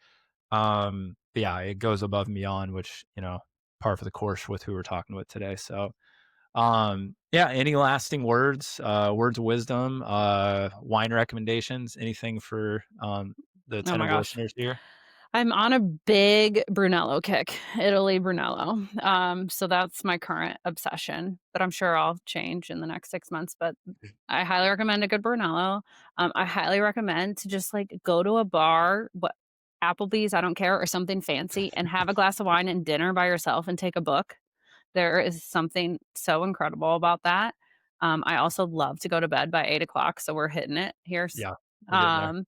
But yeah, it goes above and beyond, which, par for the course with who we're talking with today. So, yeah, any lasting words, words of wisdom, wine recommendations, anything for, the Oh my attentive gosh. listeners here? I'm on a big Brunello kick, Italy Brunello. So that's my current obsession, but I'm sure I'll change in the next 6 months. But I highly recommend a good Brunello. I highly recommend to just like go to a bar, what Applebee's, I don't care, or something fancy, and have a glass of wine and dinner by yourself and take a book. There is something so incredible about that. I also love to go to bed by 8 o'clock, so we're hitting it here. Yeah, we're getting there. Um,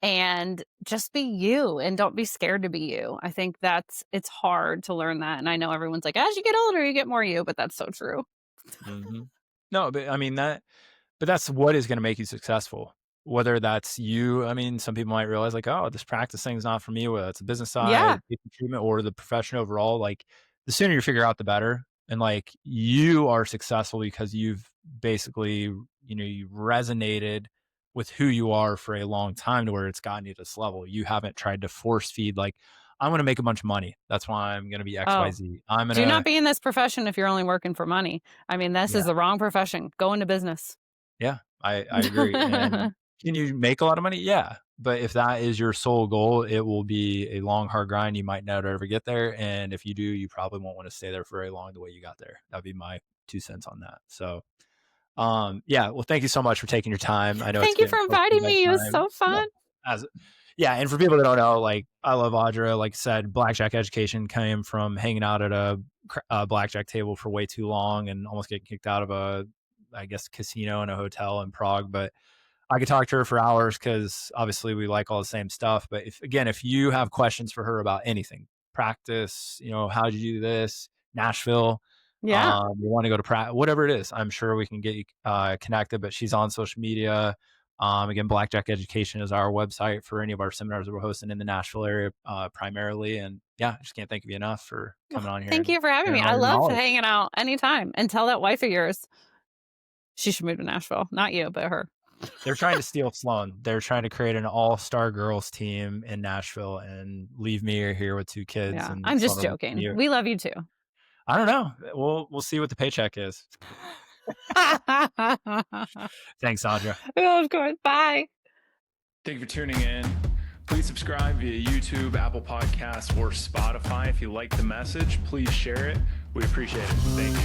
and just be you and don't be scared to be you. I think it's hard to learn that. And I know everyone's like, as you get older, you get more you, but that's so true. Hmm. No, but I mean, but that's what is going to make you successful. Whether that's you, I mean, some people might realize like, oh, this practice thing's not for me, whether it's a business Yeah. side, patient treatment, or the profession overall. Like, the sooner you figure out, the better. And like, you are successful because you've basically, you resonated with who you are for a long time to where it's gotten you to this level. You haven't tried to force feed like, I'm going to make a bunch of money. That's why I'm going to be X, Y, Oh, Z. I'm going do not to, be in this profession if you're only working for money. I mean, this yeah. is the wrong profession. Go into business. Yeah, I agree. And can you make a lot of money? Yeah. But if that is your sole goal, it will be a long, hard grind. You might never ever get there. And if you do, you probably won't want to stay there for very long the way you got there. That'd be my 2 cents on that. So, yeah. Well, thank you so much for taking your time. I know it's Thank you for getting close to inviting me. It was bedtime. so Yeah. fun. As yeah, and for people that don't know, like I love Audra. Like I said, Blackjack education came from hanging out at a blackjack table for way too long and almost getting kicked out of I guess, casino and a hotel in Prague. But I could talk to her for hours because obviously we like all the same stuff. But if you have questions for her about anything, practice, how did you do this, Nashville, Yeah. You want to go to whatever it is, I'm sure we can get you connected, but she's on social media. Again, Blackjack Education is our website for any of our seminars that we're hosting in the Nashville area primarily. And yeah, I just can't thank you enough for coming on here. Thank you for having me. I love hanging out anytime. And tell that wife of yours she should move to Nashville. Not you, but her. They're trying to steal Sloan. They're trying to create an all-star girls team in Nashville and leave me here with 2 kids. Yeah, and I'm just joking. We love you too. I don't know. We'll see what the paycheck is. Thanks, Audra. Oh, of course. Bye. Thank you for tuning in. Please subscribe via YouTube, Apple Podcasts, or Spotify. If you like the message, please share it. We appreciate it. Thank you.